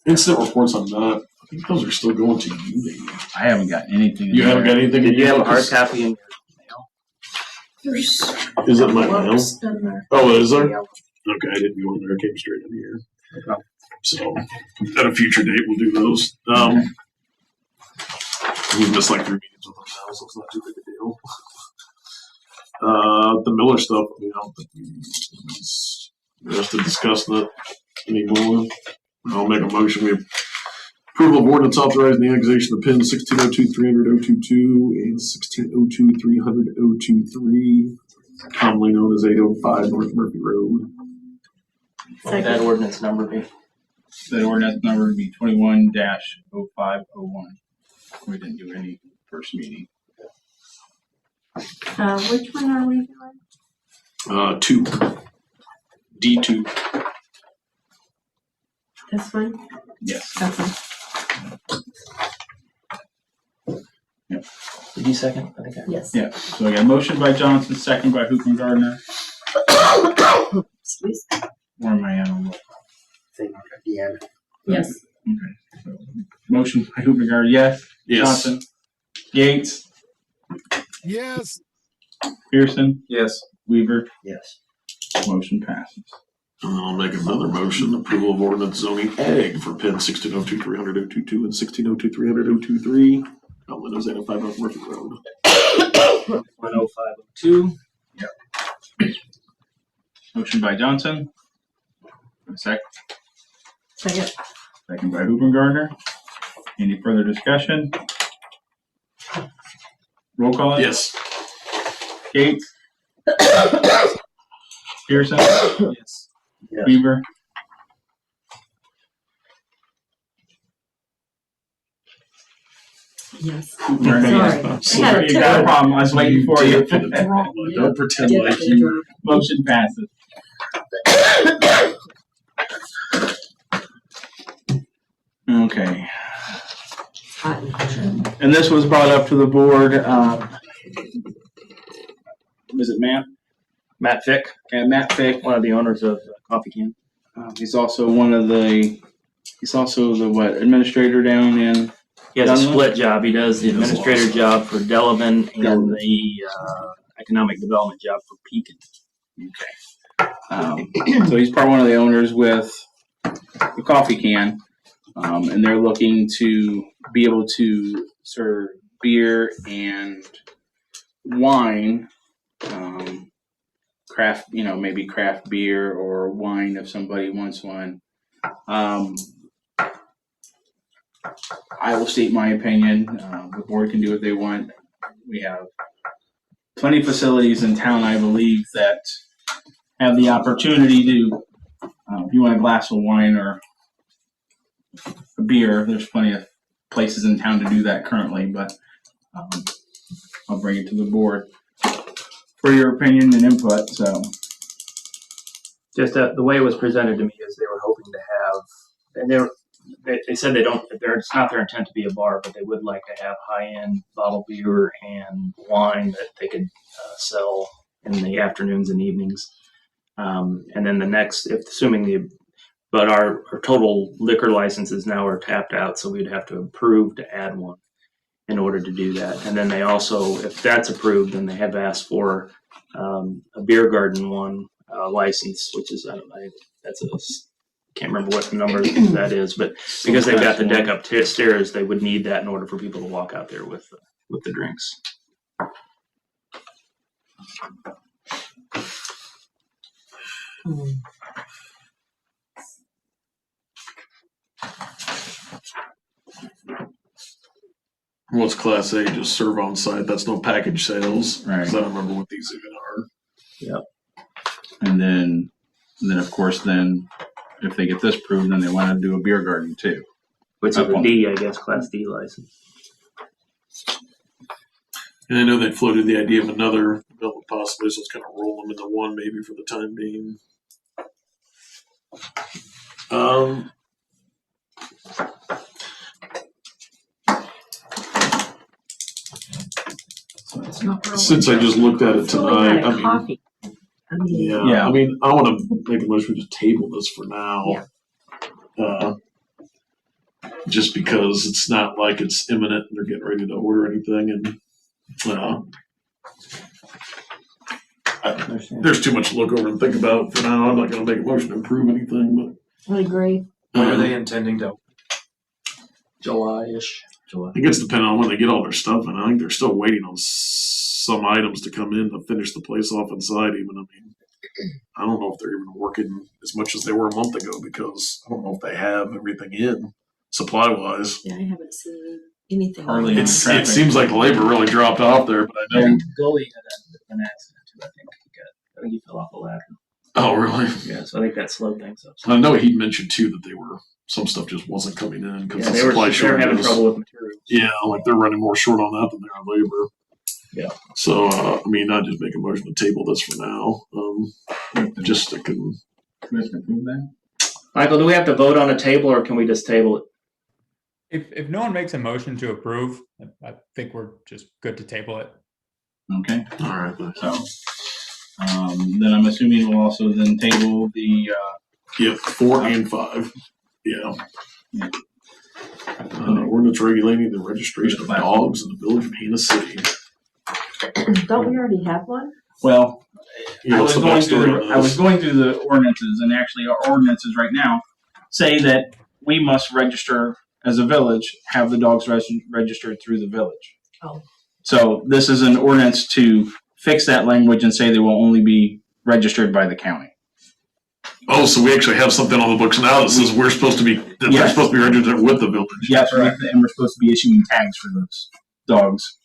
Incident reports on that, I think those are still going to you, maybe. I haven't got anything. You haven't got anything? Did you have a hard Is copy in your mail? There's it my mail? books in there. Oh, is there? Okay, I didn't go in there. I came straight in here. So at a future date, we'll do those. We've missed like 3 meetings with them now, so it's not too big a deal. The Miller stuff, I don't think we have to discuss that anymore. I'll make a motion. We approval of ordinance authorizing the annexation of PIN 1602-300-022 and 1602-300-023, commonly known as 805 North Murphy Road. What would that ordinance number be? The ordinance number would be 21-0501. We didn't do any first meeting. Which one are we doing? 2. D2. This one? Yes. Okay. Did you second? I think I. Yes. Yeah. So we got a motion by Johnson, second by Hoop and Gardner. Excuse me. Where am I at on roll? Thing at the end. Yes. Okay. So, motion by Hoop and Gardner, yes. Yes. Johnson. Gates. Yes. Pearson. Yes. Weaver. Yes. Motion passes. I'll make another motion, approval of ordinance zoning ag for PIN 1602-300-022 and 1602-300-023. Outlet is 805 North Murphy Road. 10502. Motion by Johnson. Second. Second. Second by Hoop and Gardner. Any further discussion? Roll call. Yes. Gates. Pearson. Yes. Yes. Weaver. Yes. Gardner, Sorry. yes. You got a problem. I was waiting for you. Don't pretend like you. Motion passes. Okay. And this was brought up to the board. Was it Matt? Matt Fick, And Matt Fick. one of the owners of Coffee Can. He's also he's also the administrator down in. He has a Dunlop? split job. He does the administrator job for Delavan and the economic development job for Pekin. So he's part one of the owners with the Coffee Can. And they're looking to be able to serve beer and wine, craft, maybe craft beer or wine if somebody wants one. I will state my opinion. The board can do what they want. We have plenty of facilities in town, I believe, that have the opportunity to, if you want a glass of wine or a beer, there's plenty of places in town to do that currently, but I'll bring it to the board for your opinion and input. So, Just the way it was presented to me is they were hoping to have, and they said it's not their intent to be a bar, but they would like to have high-end bottled beer and wine that they could sell in the afternoons and evenings. And then the next, but our total liquor licenses now are tapped out, so we'd have to approve to add one in order to do that. And then they also, if that's approved, then they have asked for a beer garden one license, which is can't remember what the number that is, but because they've got the deck upstairs, they would need that in order for people to walk out there with the drinks. What's Class A? Just serve on site. That's no package sales. Right. 'Cause I don't remember what these even are. and then of course, if they get this approved, then they want to do a beer garden too. Which is a D, I guess, Class D license. And I know they floated the idea of another development possibly, so let's kind of roll them into one maybe for the time being. It's not really. Since I just looked at it tonight, I mean, Coffee. I mean, I want to make a motion to just table this for now. Just because it's not like it's imminent and they're getting ready to order anything, and there's too much to look over and think about for now. I'm not going to make a motion to improve anything, I agree. but When are they intending to? July-ish. July. I guess depending on when they get all their stuff in. I think they're still waiting on some items to come in to finish the place off inside. Even I mean, I don't know if they're even working as much as they were a month ago because I don't know if they have everything in supply wise. Yeah, I haven't seen anything. Hardly on any that. It seems like labor really dropped off there, but I know. Gully had an accident too. I think he fell off a ladder. Oh, really? Yeah, so I think that slowed things up. I know he mentioned too that some stuff just wasn't coming in because Yeah, the they were supply having shortages. trouble with materials. Yeah, like they're running more short on that than they're on labor. Yeah. So, I mean, I'd just make a motion to table this for now. Just to Commissioner approve that? Michael, do we have to vote on a table or can we just table it? If no one makes a motion to approve, I think we're just good to table it. Okay, All right. so, then I'm assuming we'll also then table the, Yeah, 4 and 5. Yeah. Ordinance regulating the registration of dogs in the village of Hannah City. Don't we already have one? well, Yeah, I what's was the going backstory through, on I was this? going through the ordinances, and actually our ordinances right now say that we must register as a village, have the dogs registered through the village. Oh. So this is an ordinance to fix that language and say they will only be registered by the county. Oh, so we actually have something on the books now that says we're supposed to be, that they're Yes. supposed to be registered with the village. Yes, and we're supposed to be issuing tags for those dogs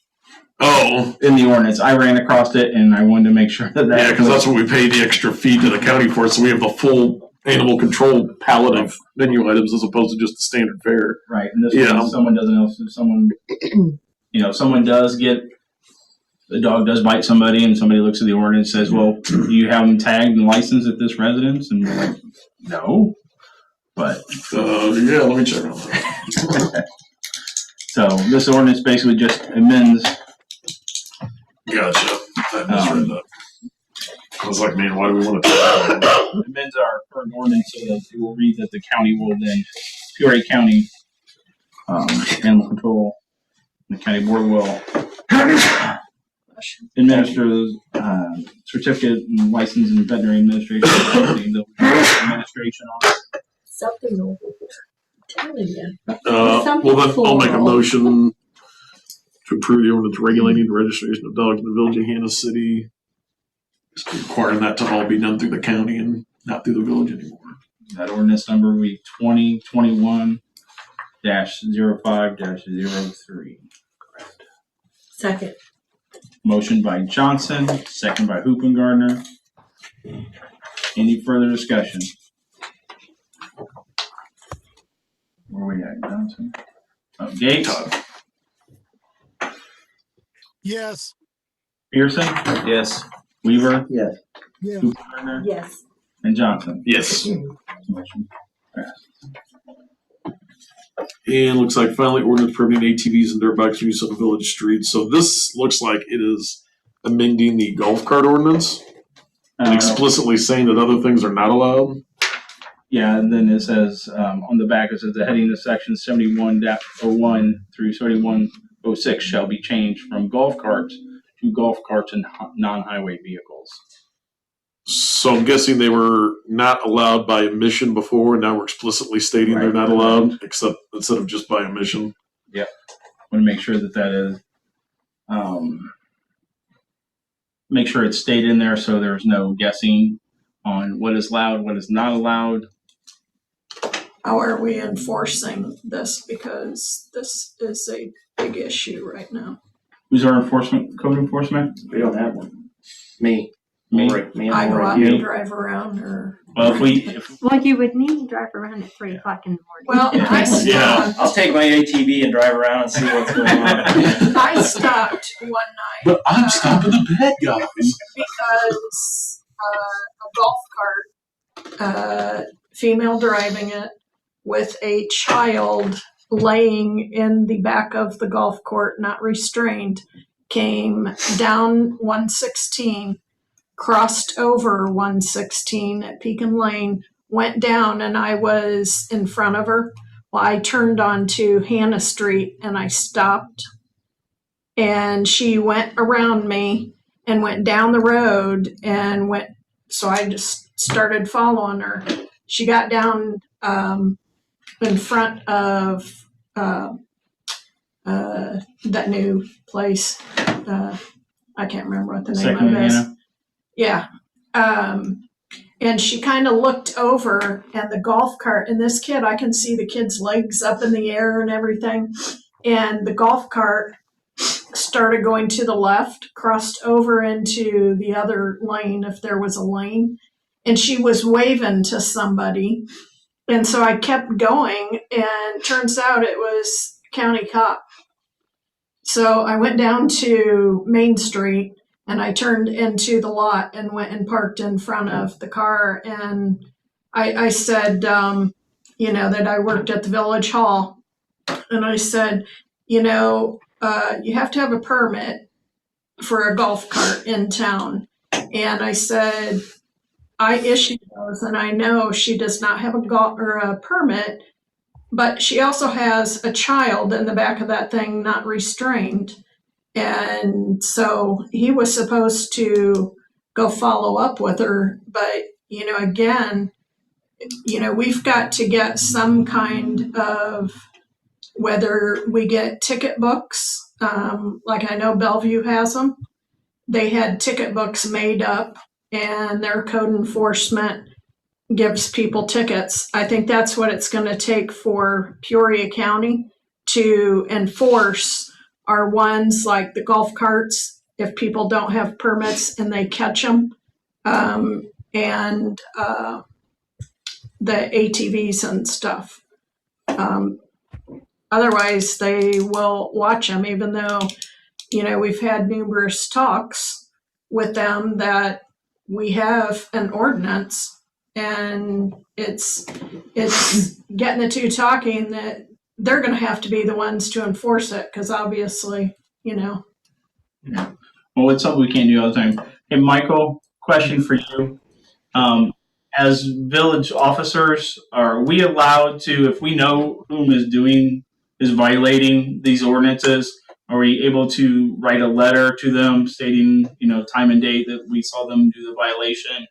Oh, in the ordinance. I ran across it, and I wanted to make sure that yeah, because that's what we pay the extra fee to the county for. So we have the full animal control palette of menu items as opposed to just the standard fare. right. And this Yeah. one, someone doesn't know if someone, someone does get. The dog does bite somebody, and somebody looks at the ordinance and says, well, do you have them tagged and licensed at this residence? And we're like, no. But Yeah, let me check on that. so this ordinance basically just amends. Gotcha. I misread that. I was like, man, why do we want to do that? Amends our current ordinance so that it will read that the county will then, Peoria County Animal Control, the county board will administer the certificate and license and veterinary administration. Administration on it. Something over here. I'm telling you. Well, then I'll make a motion to approve the ordinance regulating the registration of dogs in the village of Hannah City. Just requiring that to all be done through the county and not through the village anymore. That ordinance number will be 2021-05-03. Second. Motion by Johnson, second by Hoopengardner. Any further discussion? Where we at, Johnson? Oh, Gates? Yes. Pearson? Yes. Weaver? Yes. Yeah. Hoopengardner? Yes. And Johnson? Yes. Motion passed. And looks like finally ordinance prohibiting ATVs and dirt bikes use on village streets. So this looks like it is amending the golf cart ordinance and explicitly saying that other things are not allowed. Yeah, and then it says on the back, it says the heading of section 71.01 through 71.06 shall be changed from golf carts to golf carts and non-highway vehicles. So I'm guessing they were not allowed by omission before, and now we're explicitly stating they're not allowed, except instead of just by omission. Yep. Want to make sure that is, make sure it's stayed in there so there's no guessing on what is allowed, what is not allowed. How are we enforcing this? Because this is a big issue right now. Who's our code enforcement? We don't have one. Me. Me. Me I and go out Lori. and You. drive around or. Well, Well, you would need to drive around at 3 o'clock in the morning. Well, I stopped. I'll take my ATV and drive around and see what's going on. I stopped one night But I'm stopping the bad guys. because a golf cart, female driving it with a child laying in the back of the golf court, not restrained, came down 116, crossed over 116 at Pekin Lane, went down, and I was in front of her. Well, I turned onto Hannah Street and I stopped, and she went around me and went down the road and went. So I just started following her. She got down in front of that new place. I can't remember what the name Second of it is. Hannah? Yeah. And she kind of looked over and the golf cart, and this kid, I can see the kid's legs up in the air and everything. And the golf cart started going to the left, crossed over into the other lane if there was a lane. And she was waving to somebody. And so I kept going, and turns out it was county cop. So I went down to Main Street and I turned into the lot and went and parked in front of the car, and I said, that I worked at the village hall. And I said, you have to have a permit for a golf cart in town. And I said, I issued those, and I know she does not have a permit, but she also has a child in the back of that thing not restrained. And so he was supposed to go follow up with her, but again, we've got to get some kind of, whether we get ticket books, like I know Bellevue has them. They had ticket books made up, and their code enforcement gives people tickets. I think that's what it's going to take for Peoria County to enforce are ones like the golf carts, if people don't have permits and they catch them, and the ATVs and stuff. Otherwise, they will watch them, even though, we've had numerous talks with them that we have an ordinance, and it's getting the two talking that they're going to have to be the ones to enforce it, because obviously, Yeah. Well, it's something we can't do all the time. Hey, Michael, question for you. As village officers, are we allowed to, if we know whom is violating these ordinances, are we able to write a letter to them stating, time and date that we saw them do the violation,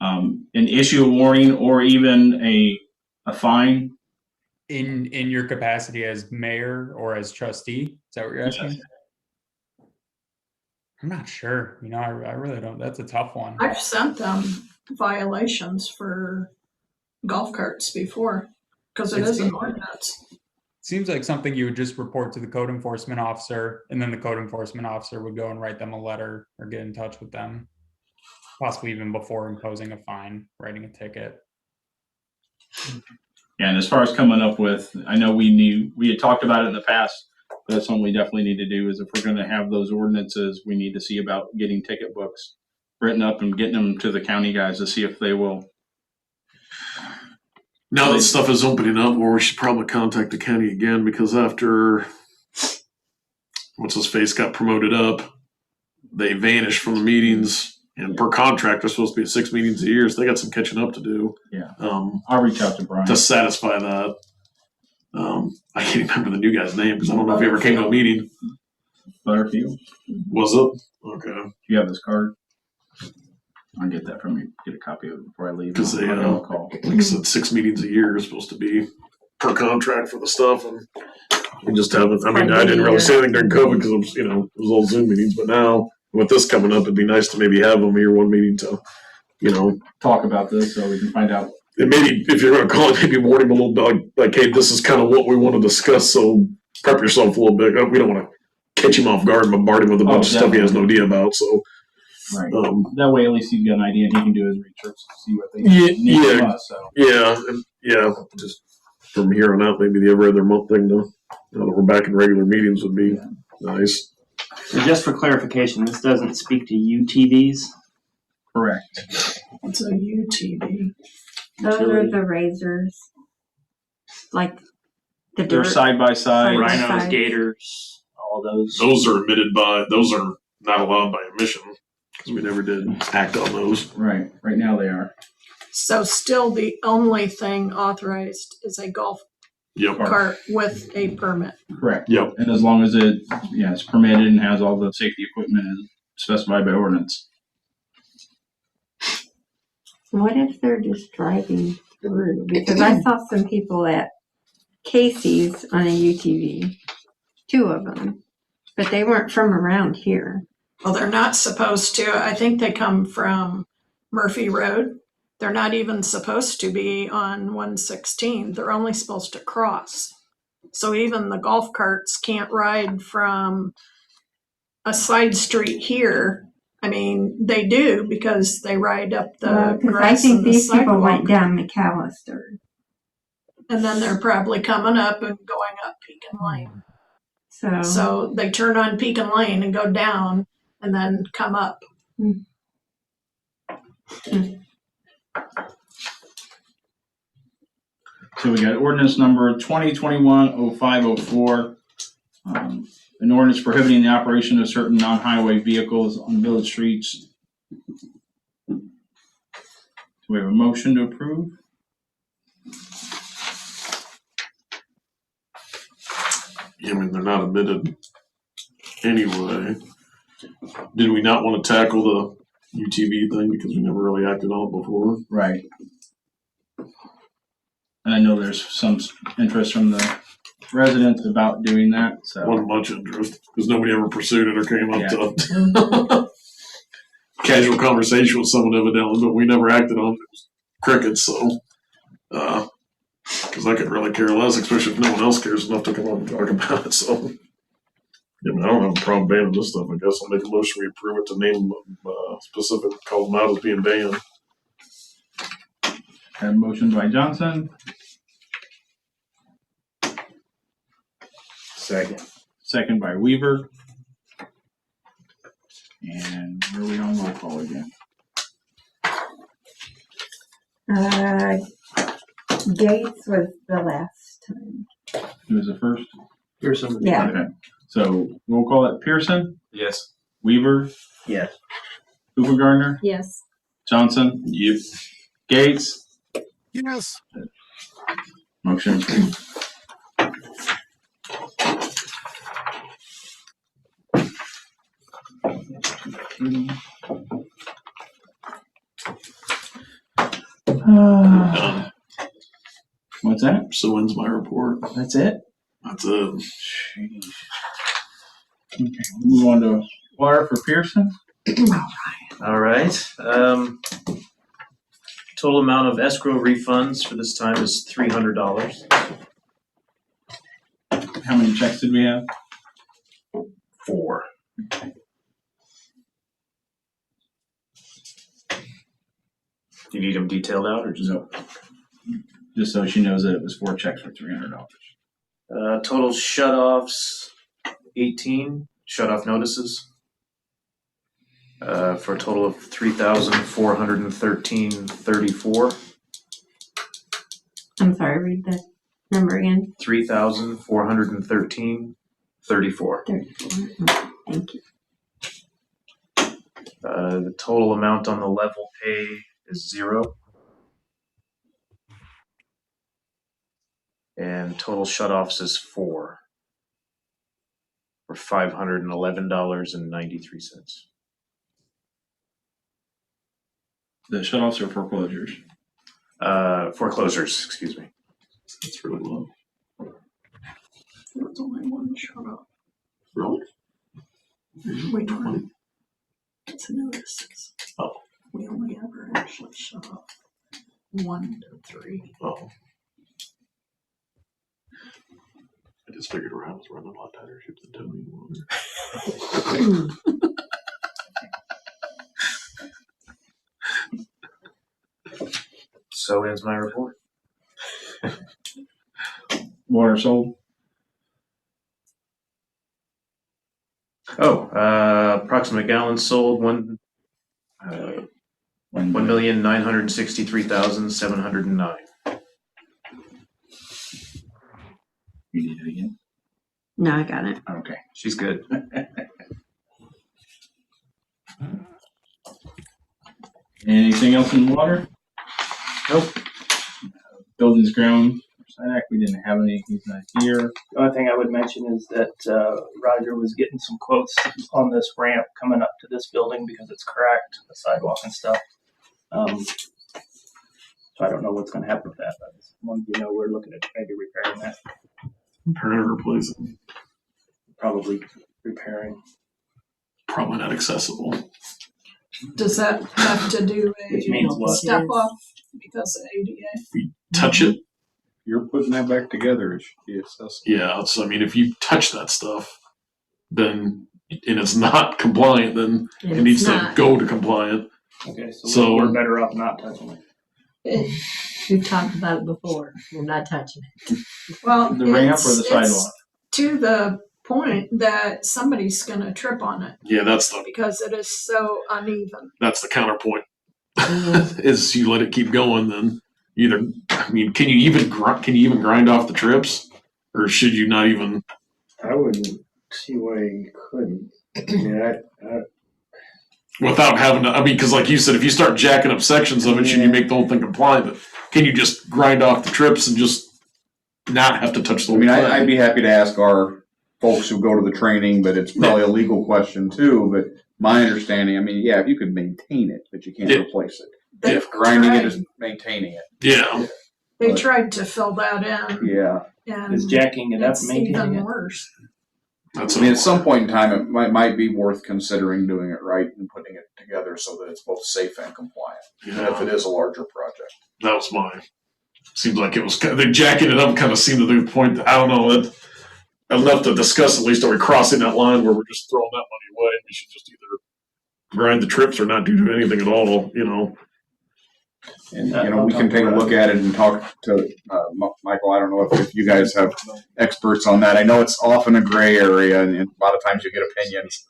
and issue a warning or even a fine? In your capacity as mayor or as trustee? Is that what you're asking? Yes. I'm not sure. I really don't. That's a tough one. I've sent them violations for golf carts before, because it is an ordinance. Seems like something you would just report to the code enforcement officer, and then the code enforcement officer would go and write them a letter or get in touch with them, possibly even before imposing a fine, writing a ticket. Yeah, and as far as coming up with, I know we had talked about it in the past, but that's something we definitely need to do is if we're going to have those ordinances, we need to see about getting ticket books written up and getting them to the county guys to see if they will. Now that stuff is opening up, well, we should probably contact the county again, because after what's his face got promoted up, they vanished from the meetings, and per contract they're supposed to be at 6 meetings a year, so they got some catching up to do. Yeah. I'll reach out to Brian to satisfy that. I can't remember the new guy's name because I don't know if he ever came to a meeting. Butterfield. Was it? Okay. Do you have his card? I'll get that from you. Get a copy of it before I leave. Because they, call. like I said, 6 meetings a year is supposed to be per contract for the stuff, and we just haven't. I mean, I didn't really say anything during COVID because it was all Zoom meetings. But now with this coming up, it'd be nice to maybe have them here one meeting to, talk about this so we can find out. And maybe if you're going to call it, maybe warn him a little bit, like, hey, this is kind of what we want to discuss. So prep yourself a little bit. We don't want to catch him off guard and bombard him with a bunch of stuff he has no idea about. So. Right. That way, at least he's got an idea, and he can do his research to see what they need from us. So. Just from here on out, maybe the every other month thing, now that we're back in regular meetings, would be nice. So just for clarification, this doesn't speak to UTVs? Correct. It's a UTV. Those are the razors. Like the They're dirt. side by side. Rhinos, gators, all those. Those are those are not allowed by emission because we never did act on those. Right. Right now they are. So still the only thing authorized is a golf cart with a permit. Correct. Yep. And as long as it's permitted and has all the safety equipment as specified by ordinance. What if they're just driving through? Because I saw some people at Casey's on a UTV, 2 of them, but they weren't from around here. Well, they're not supposed to. I think they come from Murphy Road. They're not even supposed to be on 116. They're only supposed to cross. So even the golf carts can't ride from a side street here. I mean, they do because they ride up the grass. I think and the these people sidewalk. went down McAllister. And then they're probably coming up and going up Pekin Lane. So they turn on Pekin Lane and go down and then come up. So we got ordinance number 2021-0504. An ordinance prohibiting the operation of certain non-highway vehicles on village streets. Do we have a motion to approve? I mean, they're not admitted anyway. Did we not want to tackle the UTV thing because we never really acted on it before? Right. And I know there's some interest from the residents about doing that, so. Wasn't much interest because nobody ever pursued it or came up to casual conversation with someone evidently, but we never acted on it. It was crickets, so because I could really care less, especially if no one else cares enough to come up and talk about it. So, I mean, I don't have a problem banning this stuff. I guess I'll make a motion we approve it to name specific, call them out as being banned. Have a motion by Johnson, second by Weaver. And where are we on roll call again? Gates was the last time. Who was the first? Pearson. Yeah. Okay. So we'll call it Pearson, Yes. Weaver, Yes. Hoover Gardner, Yes. Johnson, Yep. Gates. Yes. Motion approved. Done. What's that? So ends my report. That's it? That's it. Jeez. Okay, we'll move on to water for Pearson. All right. Total amount of escrow refunds for this time is $300. How many checks did we have? 4. Do you need them detailed out or just? No. Just so she knows that it was 4 checks for $300. Total shutoffs, 18 shutoff notices. For a total of $3,413.34. I'm sorry, read that number again. $3,413.34. 34. Thank you. The total amount on the level pay is 0. And total shutoffs is 4 for $511.93. The shutoffs or foreclosures? Foreclosures, excuse me. That's really low. There was only one shut off. Really? Wait, it's notices. Oh. We only ever actually shut off 1 to 3. Oh. I just figured our house running a lot tighter ship than Tony water. So ends my report. Water sold? Approximate gallons sold 1,963,709. You need it again? No, I got it. Okay. She's good. Anything else in water? Nope. Buildings ground. We didn't have any. He's not here. The only thing I would mention is that Roger was getting some quotes on this ramp coming up to this building because it's cracked, the sidewalk and stuff. So I don't know what's going to happen with that. But as long as you know, we're looking at maybe repairing that. Repairing or replacing. Probably repairing. Probably not accessible. Does that have to do Which means a what? step up because of ADA? If we touch it, You're putting that back together, it should be accessible. yeah. So I mean, if you touch that stuff, then and it's not compliant, then it needs to go to compliant. Okay, so, So- we're better off not touching it. We've talked about it before. We're not touching it. Well, The ramp or the it's sidewalk? to the point that somebody's going to trip on it Yeah, that's the because it is so uneven. counterpoint. Is you let it keep going, then either, I mean, can you even grind off the trips, or should you not even? I wouldn't see why you couldn't. Yeah, Without having to, I mean, because like you said, if you start jacking up sections of it, should you make the whole thing compliant? But can you just grind off the trips and just not have to touch the I whole mean, thing? I'd be happy to ask our folks who go to the training, but it's probably a legal question too. But my understanding, I mean, yeah, if you could maintain it, but you can't replace it. They've If grinding it tried- is maintaining it. Yeah. They tried to fill that in. Yeah. And Is jacking it up it's maintaining even it? worse. I mean, at some point in time, it might be worth considering doing it right and putting it together so that it's both safe and compliant, even if it is a larger project. That was mine. Seems like it was the jacking it up kind of seemed to the point that I don't know that enough to discuss. At least are we crossing that line where we're just throwing that money away? We should just either grind the trips or not do anything at all. You know. And we can take a look at it and talk to Michael. I don't know if you guys have experts on that. I know it's often a gray area, and a lot of times you get opinions.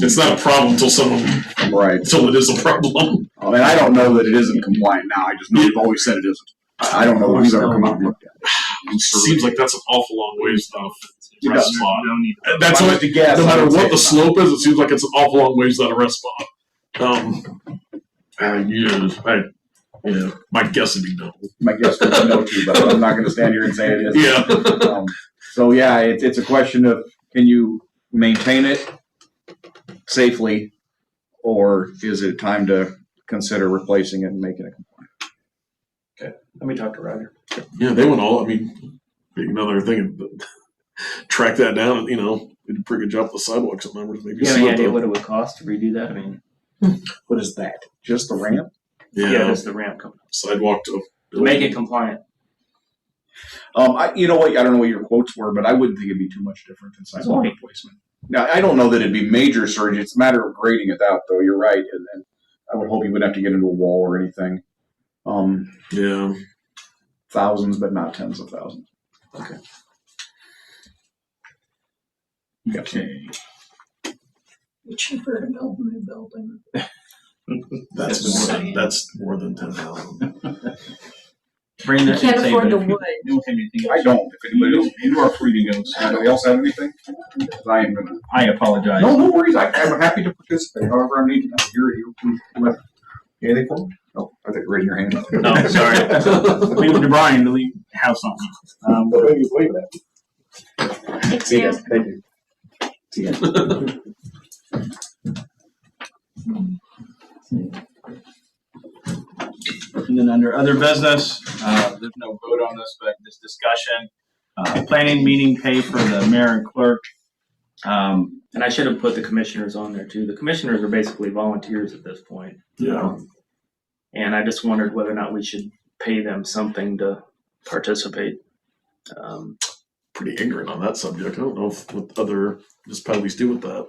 It's not a problem until until it is a problem. And I don't know that it isn't compliant now. I just know you've always said it isn't. I don't know who's ever come out and looked at it. It seems like that's an awful long ways off It rest does. spot. If That's I was what, to guess, no I matter would say what the it's not. slope is, it seems like it's an awful long ways out of rest spot. My guess would be no. My guess would be no too, but I'm not going to stand here and say it is. Yeah. So yeah, it's a question of can you maintain it safely, or is it time to consider replacing it and making it compliant? Let me talk to Roger. Yeah, they went all. I mean, another thing, but track that down. And, did a pretty good job with the sidewalks and numbers. Maybe Do you have any idea what it would cost to redo that? I mean, What is that? Just the ramp? Yeah, that's the ramp company. sidewalk to Make it compliant. You know what? I don't know what your quotes were, but I wouldn't think it'd be too much different than sidewalk Only- replacement. Now, I don't know that it'd be major surgery. It's a matter of grading it out, though. You're right, and I would hope you wouldn't have to get into a wall or anything. Yeah. Thousands, but not tens of thousands. Okay. Okay. It's cheaper to build a new building. That's more than 10,000. Bring You can't afford the wood. You don't have anything I else? don't. If anybody else, you are free to go. Does anybody else have anything? I am gonna. I apologize. No worries. I'm happy to participate. However, I need to know. You're anything for me? No, I think raising your hand. No, sorry. Leave it to Brian to have something. Wait a minute. See you guys. Thank you. See you. And then under other business, there's no vote on this, but this discussion. Planning meeting pay for the mayor and clerk. And I should have put the commissioners on there too. The commissioners are basically volunteers at this point. Yeah. And I just wondered whether or not we should pay them something to participate. Pretty ignorant on that subject. I don't know what other municipalities do with that.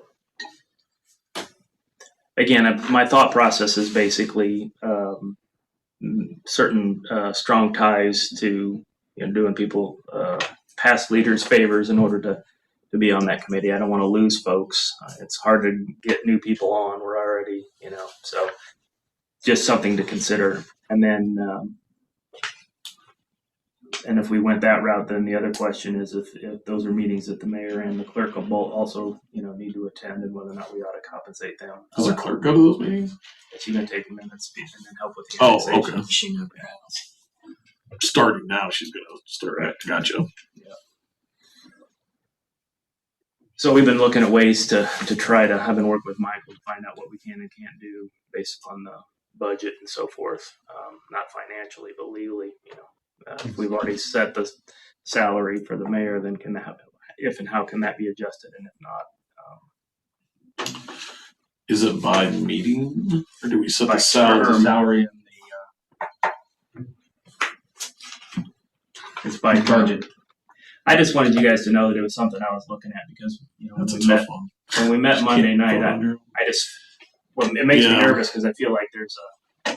Again, my thought process is basically certain strong ties to doing people, past leaders favors in order to be on that committee. I don't want to lose folks. It's hard to get new people on. We're already, so just something to consider. And then, and if we went that route, then the other question is if those are meetings that the mayor and the clerk will both also, need to attend, and whether or not we ought to compensate them. Does the clerk go to those meetings? She's going to take them in and speak and then help with the Oh, organization. okay. She never has. Starting now, she's going to start at. Gotcha. So we've been looking at ways to try to, I've been working with Michael to find out what we can and can't do based upon the budget and so forth. Not financially, but legally, if we've already set the salary for the mayor, then can that, if and how can that be adjusted? And if not, Is it by meeting, or do we set By the salary? Salary and it's by budget. I just wanted you guys to know that it was something I was looking at because, That's a when we tough met, one. when we met Monday night, Vote under. it makes me Yeah. nervous because I feel like there's a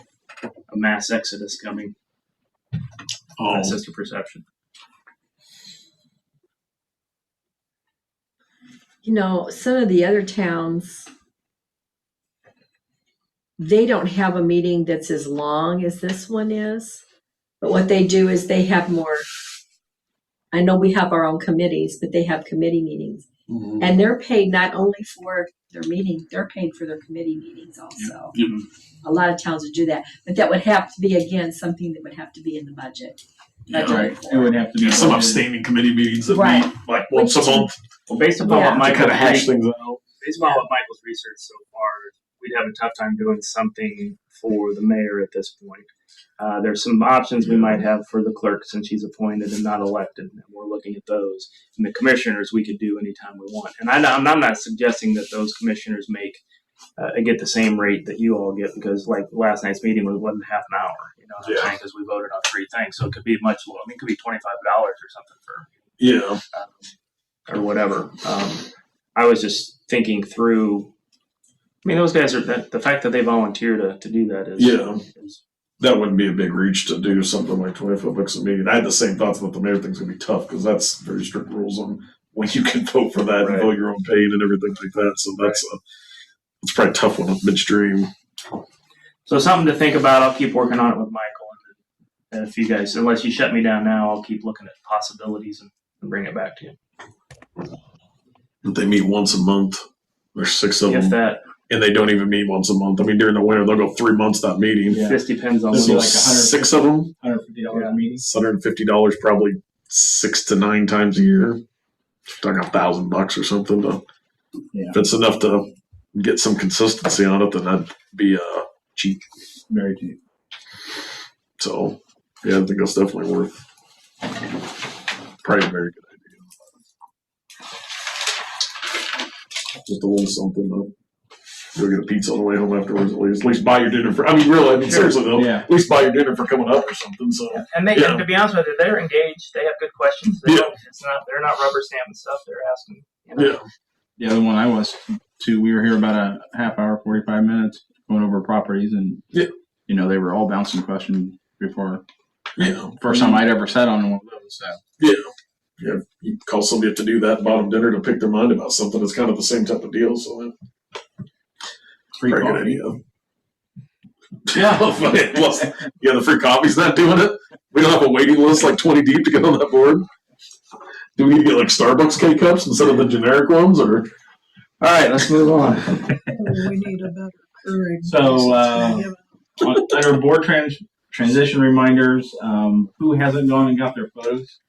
mass exodus coming. Oh, That's just a perception. Some of the other towns, they don't have a meeting that's as long as this one is. But what they do is they have more, I know we have our own committees, but they have committee meetings. Mhm. And they're paid not only for their meeting, they're paid for their committee meetings also. Yep. A lot of towns would do that, but that would have to be, again, something that would have to be in the budget. Yeah, Right, it would have to be. Yeah, some abstaining committee meetings that Right. meet like once a month Well, based upon Yeah. what to Michael kind of hash things out. based on what Michael's research so far, we'd have a tough time doing something for the mayor at this point. There's some options we might have for the clerk since she's appointed and not elected, and we're looking at those. And the commissioners we could do anytime we want. And I'm not suggesting that those commissioners get the same rate that you all get, because like last night's meeting wasn't half an hour, Yeah. because we voted on 3 things, so it could be much lower. I mean, it could be $25 or something for Yeah. or whatever. I was just thinking through. I mean, those guys are the fact that they volunteer to do that is is- That wouldn't be a big reach to do something like $25 a meeting. I had the same thoughts that the mayor thinks gonna be tough because that's very strict rules on when you can vote for that and Right. vote your own paid and everything like that. So it's probably a tough one midstream. So something to think about. I'll keep working on it with Michael, and if you guys, unless you shut me down now, I'll keep looking at possibilities and bring it back to you. But they meet once a month. There's 6 of If them, that and they don't even meet once a month. I mean, during the winter they'll go 3 months not meeting. just depends on This So is when. like 150 6 of them, $150 a meeting. it's $150 probably 6 to 9 times a year. Talking $1,000 or something. Yeah. If it's enough to get some consistency on it, then that'd be cheap. Very cheap. So yeah, I think that's definitely worth. Probably a very good idea. Just a little something though. Go get a pizza on the way home afterwards. At least buy your dinner for. I mean, really. I mean, seriously though. Yeah. At least buy your dinner for coming up or something. So And they, Yeah. to be honest with you, they're engaged. They have good questions. Yeah. They're not rubber stamping stuff. They're asking. yeah, The other one I was too, we were here about a half hour, 45 minutes going over properties, and Yeah. they were all bouncing questions before. yeah, First time I'd ever sat on one of those. So yeah. You call somebody up to do that and bottom dinner to pick their mind about something. It's kind of the same type of deal. So free very good coffee. idea. Well, yeah, the free coffee's not doing it. We don't have a waiting list like 20 deep to get on that board. Do we need to get like Starbucks K cups instead of the generic ones, or? All right, let's move on. We need a better courage. So, under board transition reminders, who hasn't gone and got their photos?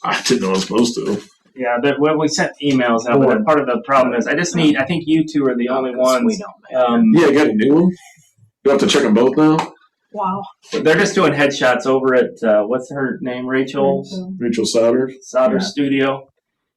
I didn't know I was supposed to. Yeah, but we sent emails out, but part of the problem is I think you two are the only ones. We don't. Yeah, you got a new one? You have to check them both now? Wow. They're just doing headshots over at, what's her name, Rachel Rachel Sauter. Sauter Yeah. Studio.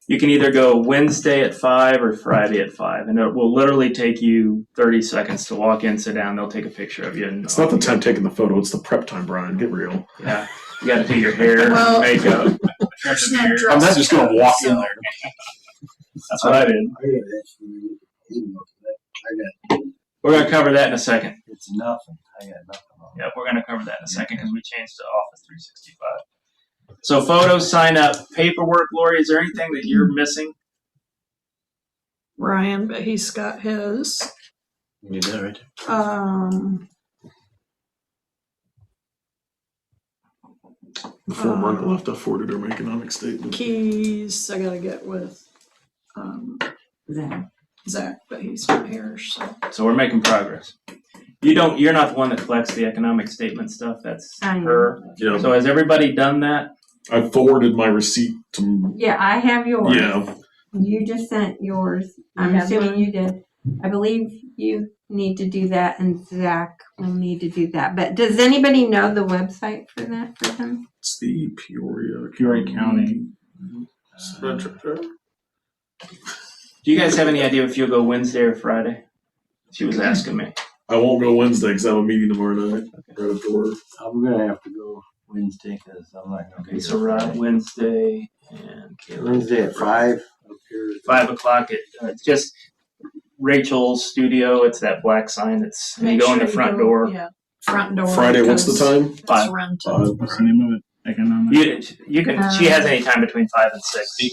You can either go Wednesday at 5 or Friday at 5, and it will literally take you 30 seconds to walk in, sit down, they'll take a picture of you. And It's not the time taking the photo, it's the prep time, Brian. Get real. Yeah, you got to do your hair, Well- makeup. It's not I'm not just going to walk in so- there. That's what I did. I got actually email that. We're going to cover that in a second. It's nothing. I got nothing on it. Yeah, we're going to cover that in a second because we changed to Office 365. So photos, sign up, paperwork. Lori, is there anything that you're missing? Ryan, but he's got his. You did it right. Before Mark left, I forwarded her economic statement. Keys, I gotta get with, Zach, but he's not here, so. So we're making progress. You're not the one that collects the economic statement stuff. That's I know. her. Yeah, So has everybody done that? I forwarded my receipt to. Yeah, I have yours. Yeah, You just sent yours. I'm have assuming mine? you did. I believe you need to do that, and Zach will need to do that. But does anybody know the website for that for them? it's the Peoria County. Do you guys have any idea if you'll go Wednesday or Friday? She was asking me. I won't go Wednesday because I have a meeting tomorrow night right after work. I'm gonna have to go Wednesday because I'm not gonna Okay, be so here Rod, Friday. Wednesday and Caleb. Wednesday at 5. Up here. 5 o'clock. It's just Rachel's studio. It's that black sign. It's you Make go in sure the you front go- door. Yeah, front door. Friday, what's the because time? It's 5. rented. What's the name of it? Economic. You can. She has any time between 5 and 6.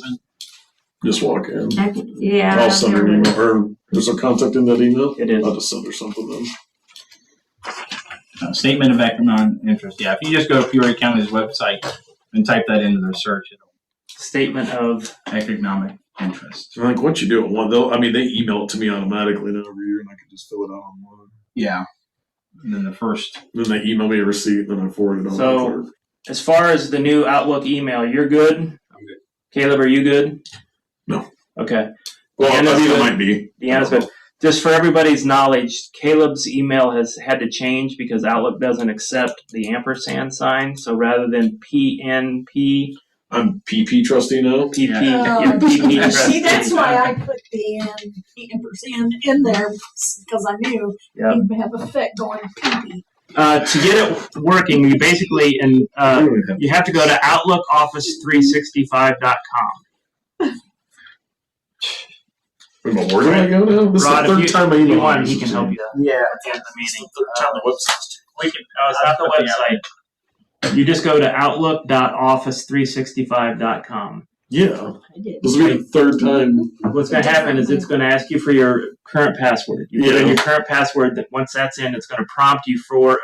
Just walk in. Yeah. I'll send her an email. Or there's a contact in that email? It is. I'll just send her something then. Statement of economic interest. Yeah, if you just go to Peoria County's website and type that into their search, it'll Statement of economic interest. I think once you do it one, they email it to me automatically now every year, and I can just fill it out online. Yeah. And then the first. Then they email me a receipt, and then I forward it on. So, as far as the new Outlook email, you're good? I'm good. Caleb, are you good? No. Okay. Well, Deanna's I mean, it good. might be. Deanna's good. Just for everybody's knowledge, Caleb's email has had to change because Outlook doesn't accept the ampersand sign. So rather than PNP, I'm PP trustee now. PP, Oh, yeah, PP trustee. See, that's why I put the ampersand in there, because I knew Yeah. he'd have a fit going pee-pee. To get it working, you basically you have to go to OutlookOffice365.com. Where do I go now? This Rod, is the third time I emailed want, you. he can help you Yeah. at the end of the meeting. Third time the website's We can. It's not the website. You just go to Outlook.office365.com. Yeah. I did. This will be the third time. What's going to happen is it's going to ask you for your current password. You put in your current password. That once that's in, it's going to prompt you for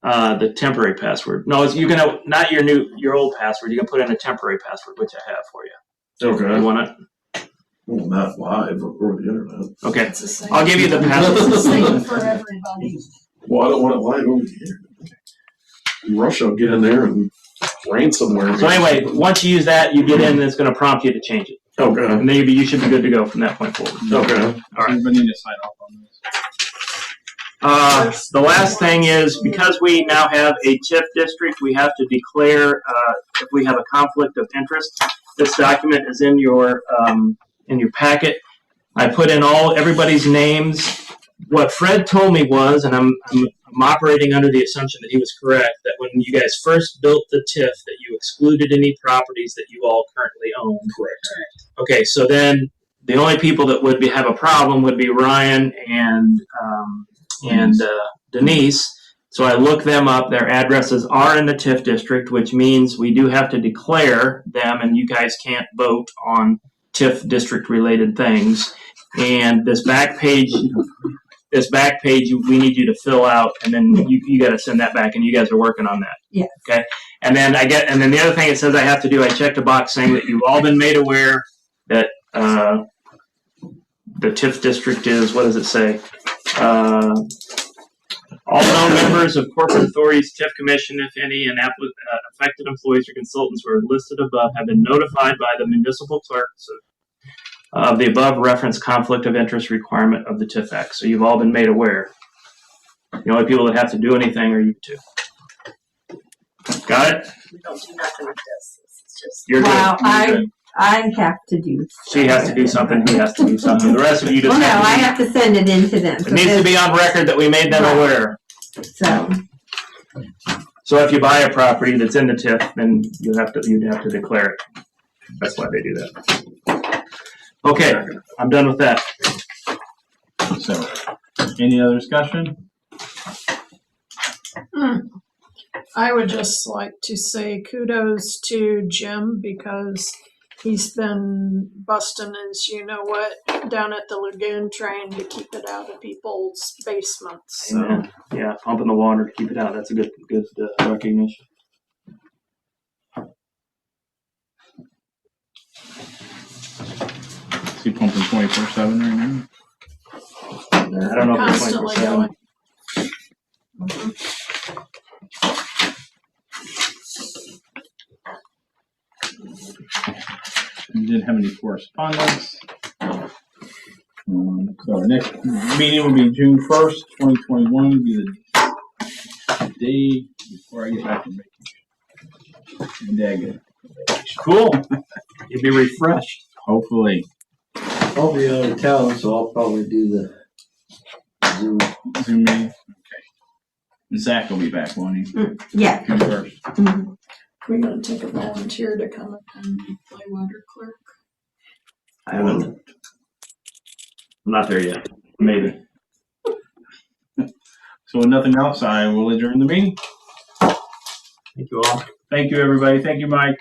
the temporary password. No, you're going to not your old password. You can put in a temporary password, which I have for you. Okay. You want it? Well, not live or the internet. Okay. It's the same. I'll give you the It's the password. same for everybody. Well, I don't want it live over here. Russia will get in there and ransomware. So anyway, once you use that, you get in, and it's going to prompt you to change it. Okay. And then you should be good to go from that point forward. Okay. All right. Everybody need to sign off on this. The last thing is, because we now have a TIF district, we have to declare if we have a conflict of interest. This document is in your packet. I put in everybody's names. What Fred told me was, and I'm operating under the assumption that he was correct, that when you guys first built the TIF, that you excluded any properties that you all currently own. Correct. Okay, so then the only people that would have a problem would be Ryan and Denise. So I looked them up. Their addresses are in the TIF district, which means we do have to declare them, and you guys can't vote on TIF district related things. And this back page we need you to fill out, and then you got to send that back, and you guys are working on that. Yeah. Okay. And then the other thing it says I have to do, I checked a box saying that you've all been made aware that the TIF district is, what does it say? All known members of corporate authorities, TIF commission, if any, and affected employees or consultants who are listed above have been notified by the municipal clerks of the above referenced conflict of interest requirement of the TIF Act. So you've all been made aware. The only people that have to do anything are you two. Got it? We don't do nothing with this. It's just. You're Wow, good. I have to do. She has to do something, he has to do something. The rest of you just Well, no, have to I do- have to send it in to them. It needs to be on record that we made them Right. aware. So if you buy a property that's in the TIF, then you'd have to declare it. That's why they do that. Okay, I'm done with that. So, any other discussion? I would just like to say kudos to Jim, because he's been busting his down at the lagoon trying to keep it out of people's basements. So. Amen. Yeah, pumping the water to keep it out. That's a good recognition. Is he pumping 24/7 right now? I don't know if it's Constantly 24/7. going. We didn't have any correspondence. So our next meeting will be June 1st, 2021, will be the day before I get back from vacation. And then I get vacation. Cool. You'll be refreshed. Hopefully. I'll be out of town, so I'll probably do the Zoom. Zoom meeting? Okay. Zach will be back, won't he? Yeah. June 1st. Mhm. We're going to take a volunteer to come up and play water clerk. I haven't. I'm not there yet. Maybe. So with nothing else, I will adjourn the meeting. Thank you all. Thank you, everybody. Thank you, Mike.